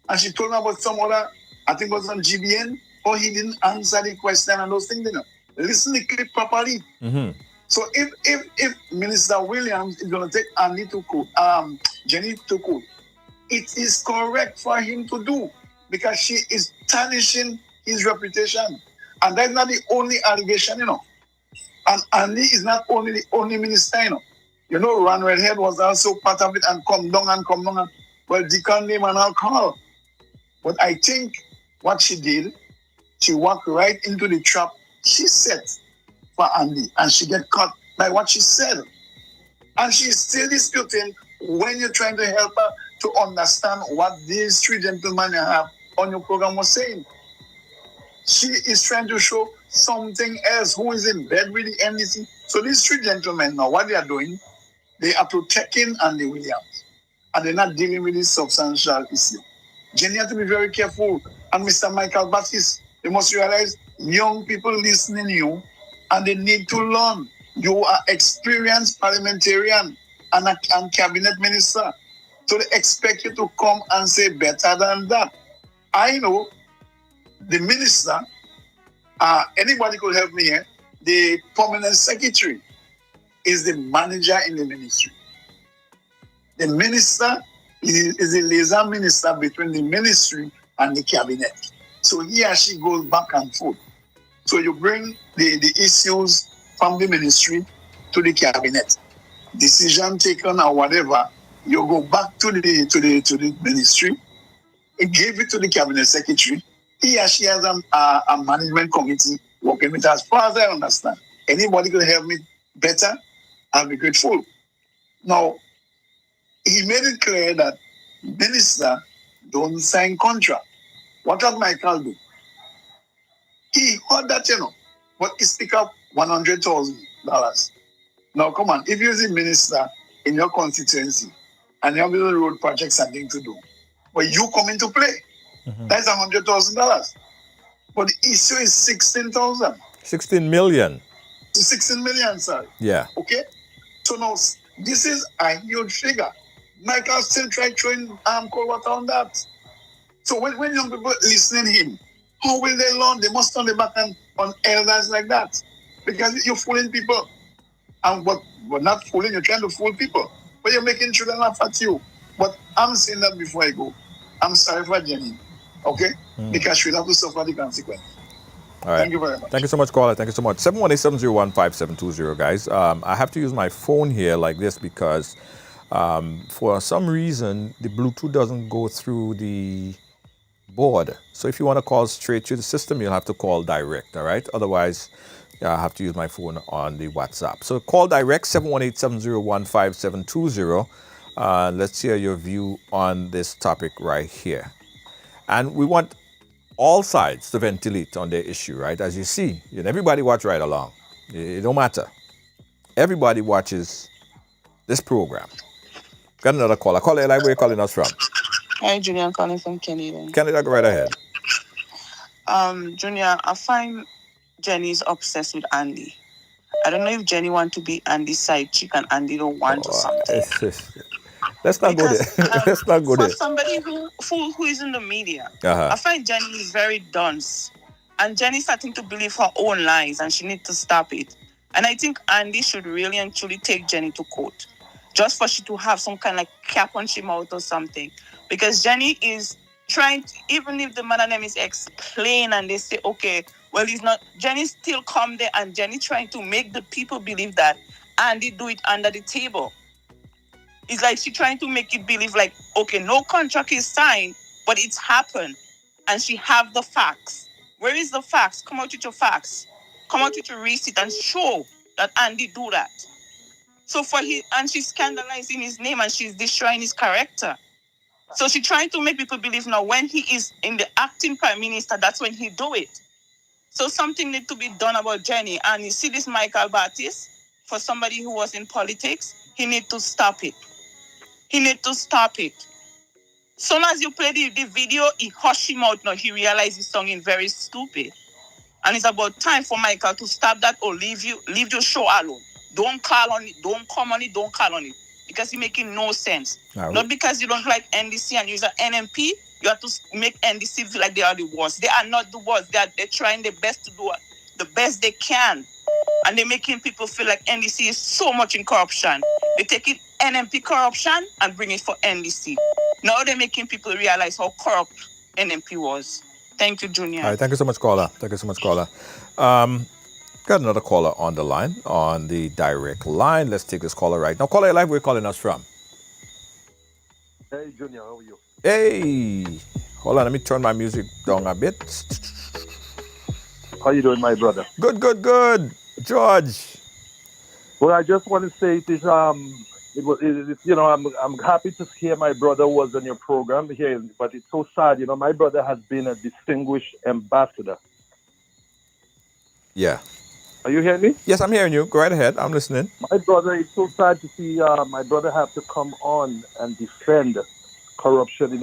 and she told him about some other, I think it was on GBN, or he didn't answer the question and those things, you know. Listen to the clip properly. Mm-hmm. So if Minister Williams is going to take Annie to court, Jenny to court, it is correct for him to do because she is tarnishing his reputation. And that's not the only allegation, you know. And Annie is not only the only minister, you know. You know, Ron Redhead was also part of it and come down. Well, Deacon name and alcohol. But I think what she did, she walked right into the trap she set for Andy, and she get caught by what she said. And she's still disputing when you're trying to help her to understand what these three gentlemen you have on your program was saying. She is trying to show something else who is in bed with the NDC. So these three gentlemen now, what they are doing, they are protecting Andy Williams. And they're not dealing with this substantial issue. Jenny has to be very careful. And Mr. Michael Baptiste, you must realize young people listening to you, and they need to learn. You are experienced parliamentarian and cabinet minister. So they expect you to come and say better than that. I know the minister, anybody could help me here, the permanent secretary is the manager in the ministry. The minister is the liaison minister between the ministry and the cabinet. So he or she goes back and forth. So you bring the issues from the ministry to the cabinet. Decision taken or whatever, you go back to the ministry, give it to the cabinet secretary. he or she has a management committee working with us. As far as I understand, anybody could help me better, I'll be grateful. Now, he made it clear that minister don't sign contract. What does Michael do? He heard that, but he stick up $100,000. Now, come on, if you're the minister in your constituency and you have little road projects and things to do, but you come into play, that's $100,000. But the issue is 16,000. 16 million. 16 million, sir. Yeah. Okay? So now, this is a huge figure. Michael still tried throwing cold water on that. So when young people listening to him, how will they learn? They must turn their back on elders like that. Because you're fooling people. And but not fooling, you're trying to fool people. But you're making children laugh at you. But I'm saying that before I go. I'm sorry for Jenny. Okay? Because she'll have to suffer the consequence. All right. Thank you very much. Thank you so much, caller. Thank you so much. 718-701-5720, guys. I have to use my phone here like this because for some reason, the Bluetooth doesn't go through the board. So if you want to call straight to the system, you'll have to call direct, all right? Otherwise, I have to use my phone on the WhatsApp. So call direct, 718-701-5720. Let's hear your view on this topic right here. And we want all sides to ventilate on their issue, right? As you see, everybody watch right along. It don't matter. Everybody watches this program. Got another caller. Caller, where are you calling us from? Hi, Junior. I'm calling from Canada. Canada, go right ahead. Junior, I find Jenny's obsessed with Andy. I don't know if Jenny wants to be Andy's side chick and Andy don't want or something. Let's not go there. Let's not go there. For somebody who is in the media, I find Jenny is very dunce. And Jenny's starting to believe her own lies and she needs to stop it. And I think Andy should really and truly take Jenny to court. Just for she to have some kind of like cap on she mouth or something. Because Jenny is trying to, even if the man name is explain and they say, okay, well, he's not, Jenny still come there and Jenny trying to make the people believe that Andy do it under the table. It's like she trying to make it believe like, okay, no contract is signed, but it's happened. And she have the facts. Where is the facts? Come out with your facts. Come out with your receipt and show that Andy do that. So and she's scandalizing his name and she's destroying his character. So she's trying to make people believe now when he is in the acting prime minister, that's when he do it. So something need to be done about Jenny. And you see this Michael Baptist, for somebody who was in politics, he need to stop it. He need to stop it. Soon as you play the video, he hush him out now. He realizes his song is very stupid. And it's about time for Michael to stop that or leave your show alone. Don't call on it, don't come on it, don't call on it. Because it's making no sense. Not because you don't like NDC and you're an NMP, you have to make NDC feel like they are the worst. They are not the worst. They're trying their best to do the best they can. And they're making people feel like NDC is so much in corruption. They take it NMP corruption and bring it for NDC. Now they're making people realize how corrupt NMP was. Thank you, Junior. All right, thank you so much, caller. Thank you so much, caller. Got another caller on the line, on the direct line. Let's take this caller right now. Caller, live, where you calling us from? Hey, Junior, how are you? Hey, hold on, let me turn my music down a bit. How you doing, my brother? Good, good, good. George. Well, I just want to say it is I'm happy to hear my brother was on your program here, but it's so sad, my brother has been a distinguished ambassador. Yeah. Are you hearing me? Yes, I'm hearing you. Go right ahead. I'm listening. My brother, it's so sad to see my brother have to come on and defend corruption in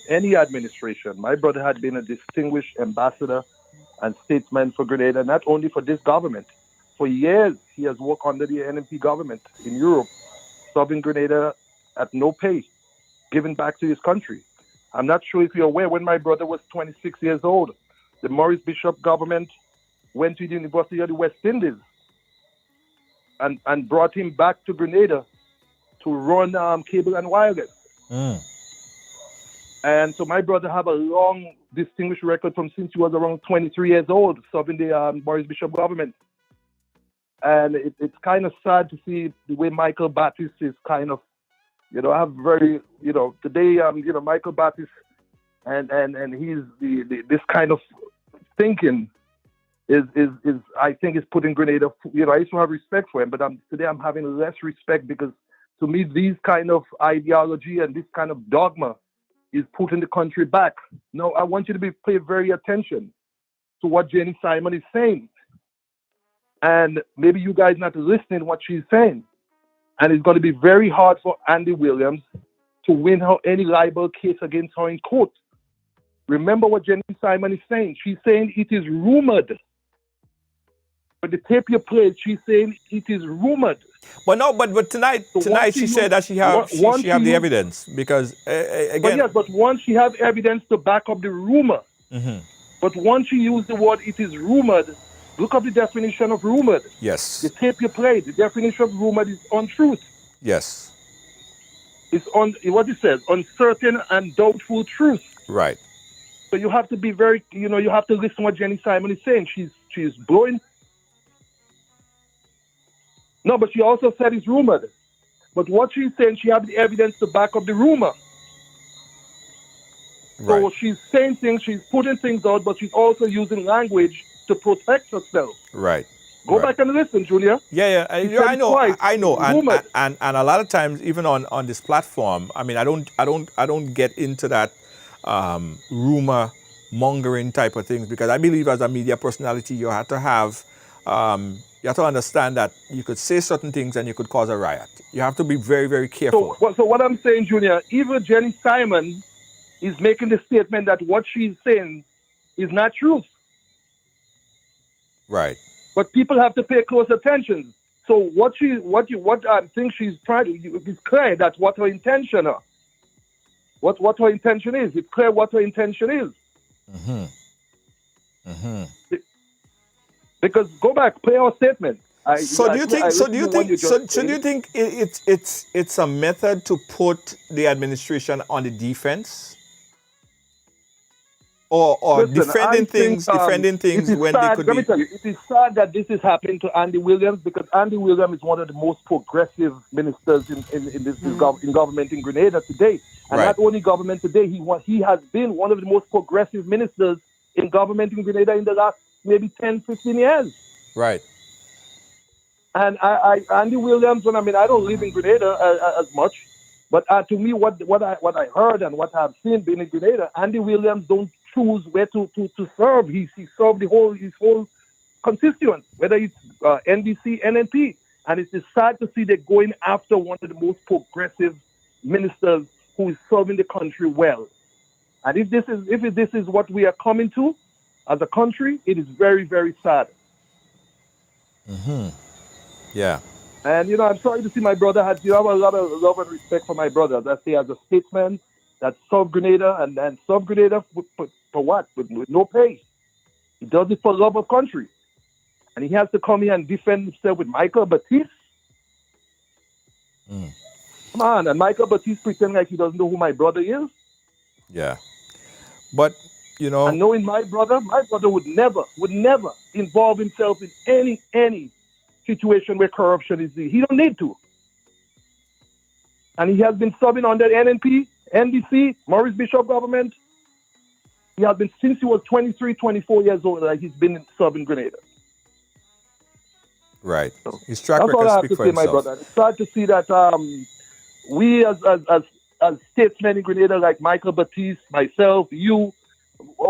any administration. My brother had been a distinguished ambassador and statesman for Grenada, not only for this government. For years, he has worked under the NMP government in Europe, serving Grenada at no pay, giving back to his country. I'm not sure if you're aware, when my brother was 26 years old, the Maurice Bishop government went to the University of the West Indies and brought him back to Grenada to run cable and wireless. And so my brother have a long, distinguished record from since he was around 23 years old, serving the Maurice Bishop government. And it's kind of sad to see the way Michael Baptist is kind of, have very, today, Michael Baptist and he's this kind of thinking is I think is putting Grenada. I used to have respect for him, but today I'm having less respect because to me these kind of ideology and this kind of dogma is putting the country back. No, I want you to pay very attention to what Jenny Simon is saying, and maybe you guys not listening to what she's saying, and it's going to be very hard for Andy Williams to win any libel case against her in court. Remember what Jenny Simon is saying. She's saying it is rumored. But the tape you played, she's saying it is rumored. But no, but tonight she said that she have the evidence because again. But yes, but once she have evidence to back up the rumor. Mm-hmm. But once she used the word it is rumored, look up the definition of rumored. Yes. The tape you played, the definition of rumored is untruth. Yes. It's on what it says, uncertain and doubtful truth. Right. So you have to be very, you have to listen to what Jenny Simon is saying. She's blowing. No, but she also said it's rumored. But what she's saying, she has the evidence to back up the rumor. Right. So she's saying things, she's putting things out, but she's also using language to protect herself. Right. Go back and listen, Junior. Yeah. I know. And a lot of times, even on this platform, I mean, I don't get into that rumor mongering type of things because I believe as a media personality, you have to have. You have to understand that you could say certain things and you could cause a riot. You have to be very, very careful. So what I'm saying, Junior, even Jenny Simon is making the statement that what she's saying is not truth. Right. But people have to pay close attention. So what I think she's trying to, it's clear that what her intention are. What her intention is. It's clear what her intention is. Mm-hmm. Mm-hmm. Because go back, play our statement. Do you think it's a method to put the administration on the defense, or Listen, defending things when they could let me be? tell you, it is sad that this is happening to Andy Williams because Andy Williams is one of the most progressive ministers in government in Grenada today, and Right. not only government today. He has been one of the most progressive ministers in government in Grenada in the last maybe 10, 15 years. Right. And Andy Williams, I don't live in Grenada as much, but to me, what I heard and what I've seen being in Grenada, Andy Williams don't choose where to serve. He served his whole constituent, whether it's NDC, NNP, and it's sad to see they're going after one of the most progressive ministers who is serving the country well. And if this is what we are coming to as a country, it is very, very sad. Mm-hmm. Yeah. And, I'm sorry to see my brother have a lot of love and respect for my brother. That he as a statesman that served Grenada and served Grenada for what? With no pay. He does it for love of country. And he has to come here and defend himself with Michael Batiste. Come on. And Michael Batiste pretend like he doesn't know who my brother is. Yeah. But, And knowing my brother would never involve himself in any situation where corruption is. He don't need to. And he has been serving under NNP, NDC, Maurice Bishop government. He has been since he was 23, 24 years old. He's been serving Grenada. Right. His track That's all record I have speaks to for say, my himself. brother. It's sad to see that we as statesmen in Grenada, like Michael Batiste, myself, you,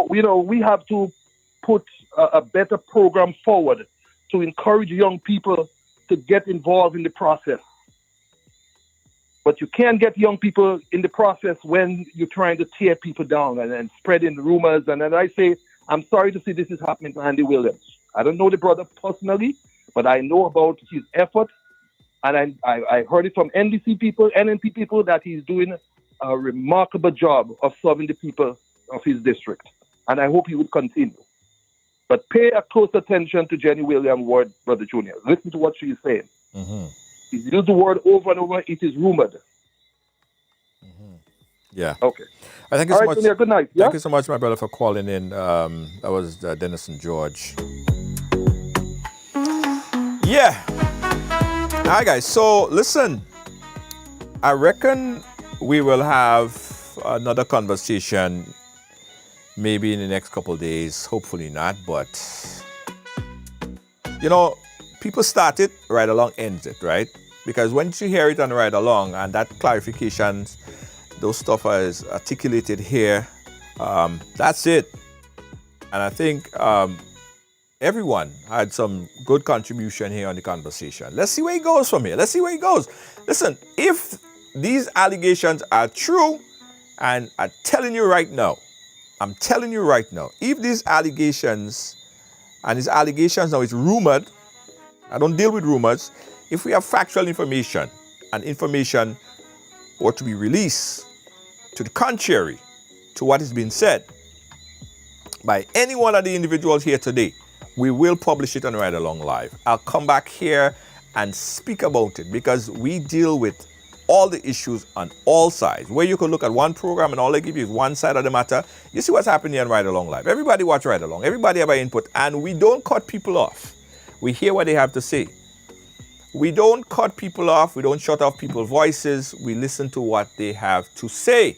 we have to put a better program forward to encourage young people to get involved in the process. But you can't get young people in the process when you're trying to tear people down and spreading rumors. And then I say, I'm sorry to see this is happening to Andy Williams. I don't know the brother personally, but I know about his effort. And I heard it from NDC people, NNP people, that he's doing a remarkable job of serving the people of his district. And I hope he would continue. But pay a close attention to Jenny Williams' word, Brother Junior. Listen to what she's saying. Mm-hmm. He's used the word over and over. It is rumored. Mm-hmm. Yeah. Okay. Thank you All so right, much. Junior, good night. Yeah? Thank you so much, my brother, for calling in. That was Dennis and George. Yeah. All right, guys. So, listen. I reckon we will have another conversation maybe in the next couple of days. Hopefully not, but you know, people start it, Ride Along ends it, right? Because once you hear it on Ride Along and that clarification, those stuff is articulated here, that's it. And I think everyone had some good contribution here on the conversation. Let's see where it goes from here. Let's see where it goes. Listen, if these allegations are true, and I'm telling you right now, if these allegations, and these allegations now is rumored, I don't deal with rumors, if we have factual information and information were to be released to the contrary to what is being said by any one of the individuals here today, we will publish it on Ride Along Live. I'll come back here and speak about it because we deal with all the issues on all sides. Where you could look at one program and all they give you is one side of the matter. You see what's happening on Ride Along Live. Everybody watch Ride Along. Everybody have an input. And we don't cut people off. We hear what they have to say. We don't cut people off. We don't shut off people's voices. We listen to what they have to say.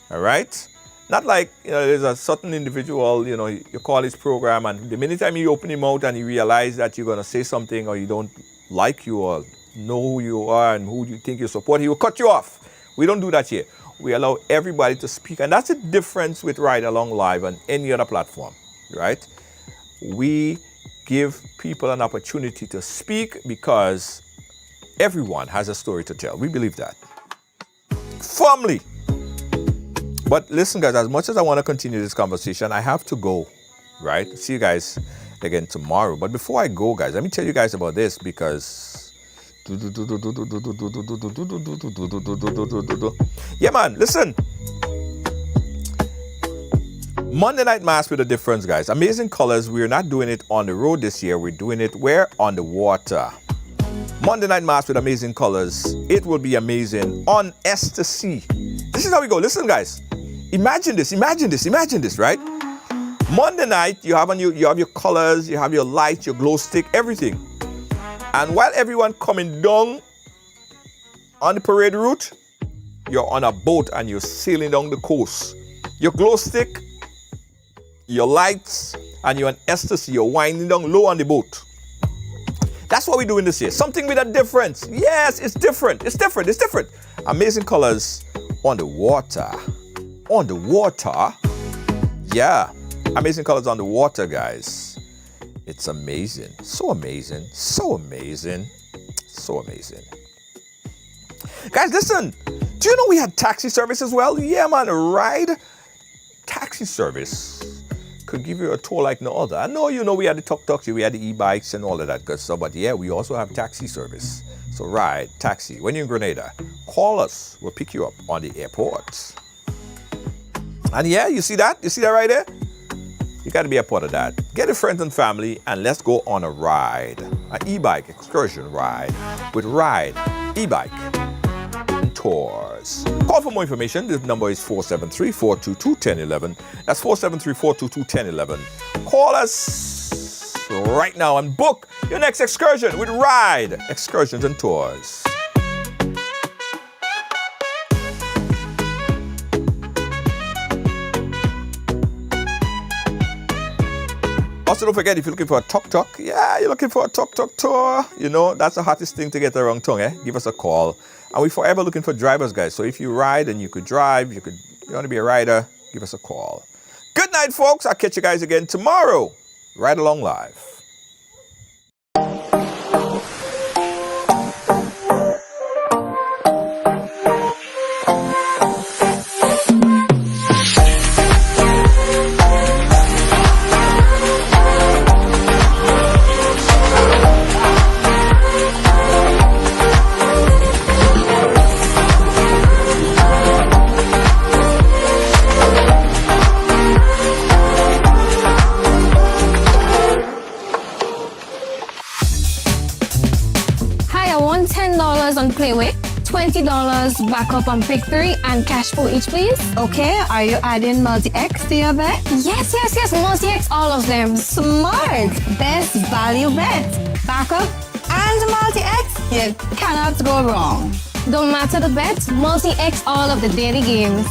All right? Not like, you know, there's a certain individual, you know, you call his program and the minute time you open him out and you realize that you're going to say something or you don't like you or know who you are and who you think you support, he will cut you off. We don't do that here. We allow everybody to speak. And that's the difference with Ride Along Live and any other platform, right? We give people an opportunity to speak because everyone has a story to tell. We believe that firmly. But listen, guys, as much as I want to continue this conversation, I have to go, right? See you guys again tomorrow. But before I go, guys, let me tell you guys about this because... Yeah, man, listen. Monday Night Mass with a difference, guys. Amazing Colors. We're not doing it on the road this year. We're doing it where? On the water. Monday Night Mass with Amazing Colors. It will be amazing on Ecstasy. This is how we go. Listen, guys. Imagine this, right? Monday night, you have your colors, you have your lights, your glow stick, everything. And while everyone coming down on the parade route, you're on a boat and you're sailing down the coast. Your glow stick, your lights, and you're on Ecstasy, you're winding down low on the boat. That's what we're doing this year. Something with a difference. Yes, it's different. Amazing Colors on the water. On the water? Yeah. Amazing Colors on the water, guys. It's amazing. So amazing. Guys, listen. Do you know we had taxi service as well? Yeah, man. A ride taxi service could give you a tour like no other. I know, you know, we had the tuk-tuks, we had the e-bikes and all of that good stuff. But yeah, we also have taxi service. So ride, taxi. When you're in Grenada, call us. We'll pick you up on the airport. And yeah, you see that? You see that right there? You got to be a part of that. Get your friends and family and let's go on a ride. An e-bike excursion ride with Ride, e-bike, and tours. Call for more information. The number is 473-422-1011. That's 473-422-1011. Call us right now and book your next excursion with Ride, excursions and tours. Also, don't forget, if you're looking for a tuk-tuk, you're looking for a tuk-tuk tour, you know, that's the hottest thing to get around tongue, Give us a call. And we're forever looking for drivers, guys. So if you ride and you could drive, you want to be a rider, give us a call. Good night, folks. I'll catch you guys again tomorrow. Ride Along Live. On Playway, $20 backup on pick 3 and cash for each, please. Okay, are you adding multi-X to your bet? Yes, multi-X, all of them. Smart! Best value bet. Backup and multi-X, you cannot go wrong. Don't matter the bet, multi-X all of the daily games.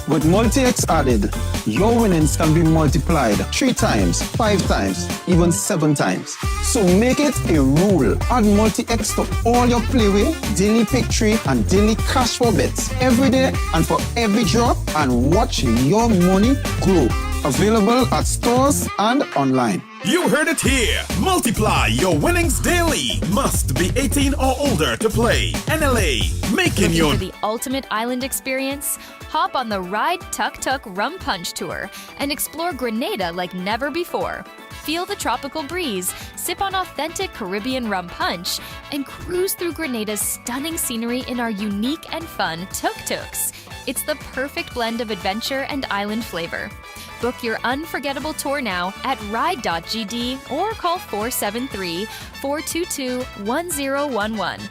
With Multi-X added, your winnings can be multiplied 3 times, 5 times, even 7 times. So make it a rule. Add Multi-X to all your playway, daily pick 3 and daily cash for bets every day and for every drop, and watch your money grow. Available at stores and online. You heard it here. Multiply your winnings daily. Must be 18 or older to play. NLA, making Looking your... for the ultimate island experience? Hop on the Ride Tuk Tuk Rum Punch Tour and explore Grenada like never before. Feel the tropical breeze, sip on authentic Caribbean rum punch, and cruise through Grenada's stunning scenery in our unique and fun tuk-tuks. It's the perfect blend of adventure and island flavor. Book your unforgettable tour now at ride.gd or call 473-422-1011.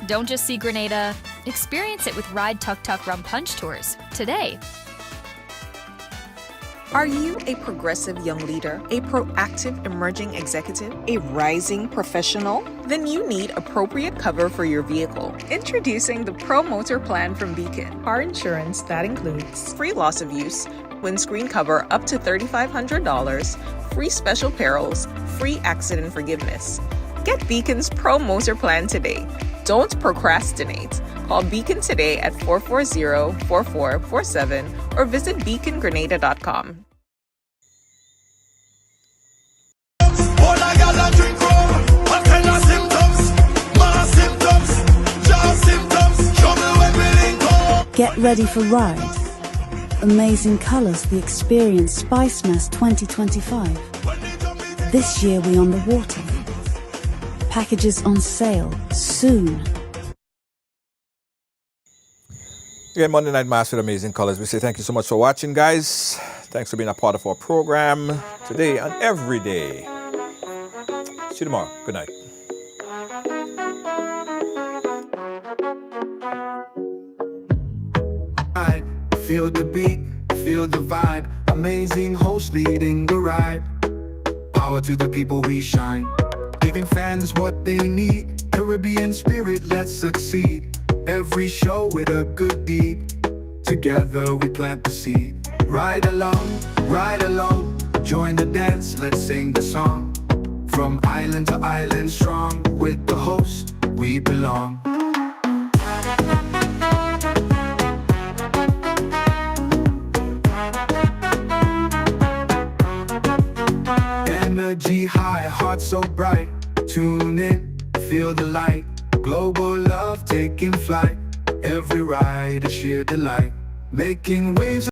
Don't just see Grenada, experience it with Ride Tuk Tuk Rum Punch Tours today. Are you a progressive young leader, a proactive emerging executive, a rising professional? Then you need appropriate cover for your vehicle. Introducing the Pro Motor Plan from Beacon. Car insurance that includes free loss of use, windscreen cover up to $3,500, free special perils, free accident forgiveness. Get Beacon's Pro Motor Plan today. Don't procrastinate. Call Beacon today at 440-4447 or visit beacongrenada.com. Get ready for Ride. Amazing colours, the Experience Spice Mass 2025. This year we on the water. Packages on sale soon. Again, Monday Night Mass with Amazing Colors. We say thank you so much for watching, guys. Thanks for being a part of our program today and every day. See you tomorrow. Good night. Feel the beat, feel the vibe. Amazing host leading the ride. Power to the people, we shine. Giving fans what they need. Caribbean spirit, let's succeed. Every show with a good deed. Together we plant the seed. Ride along, join the dance, let's sing the song. From island to island strong, with the host we belong. Energy high, heart so bright. Tune in, feel the light. Global love taking flight. Every ride a sheer delight. Making waves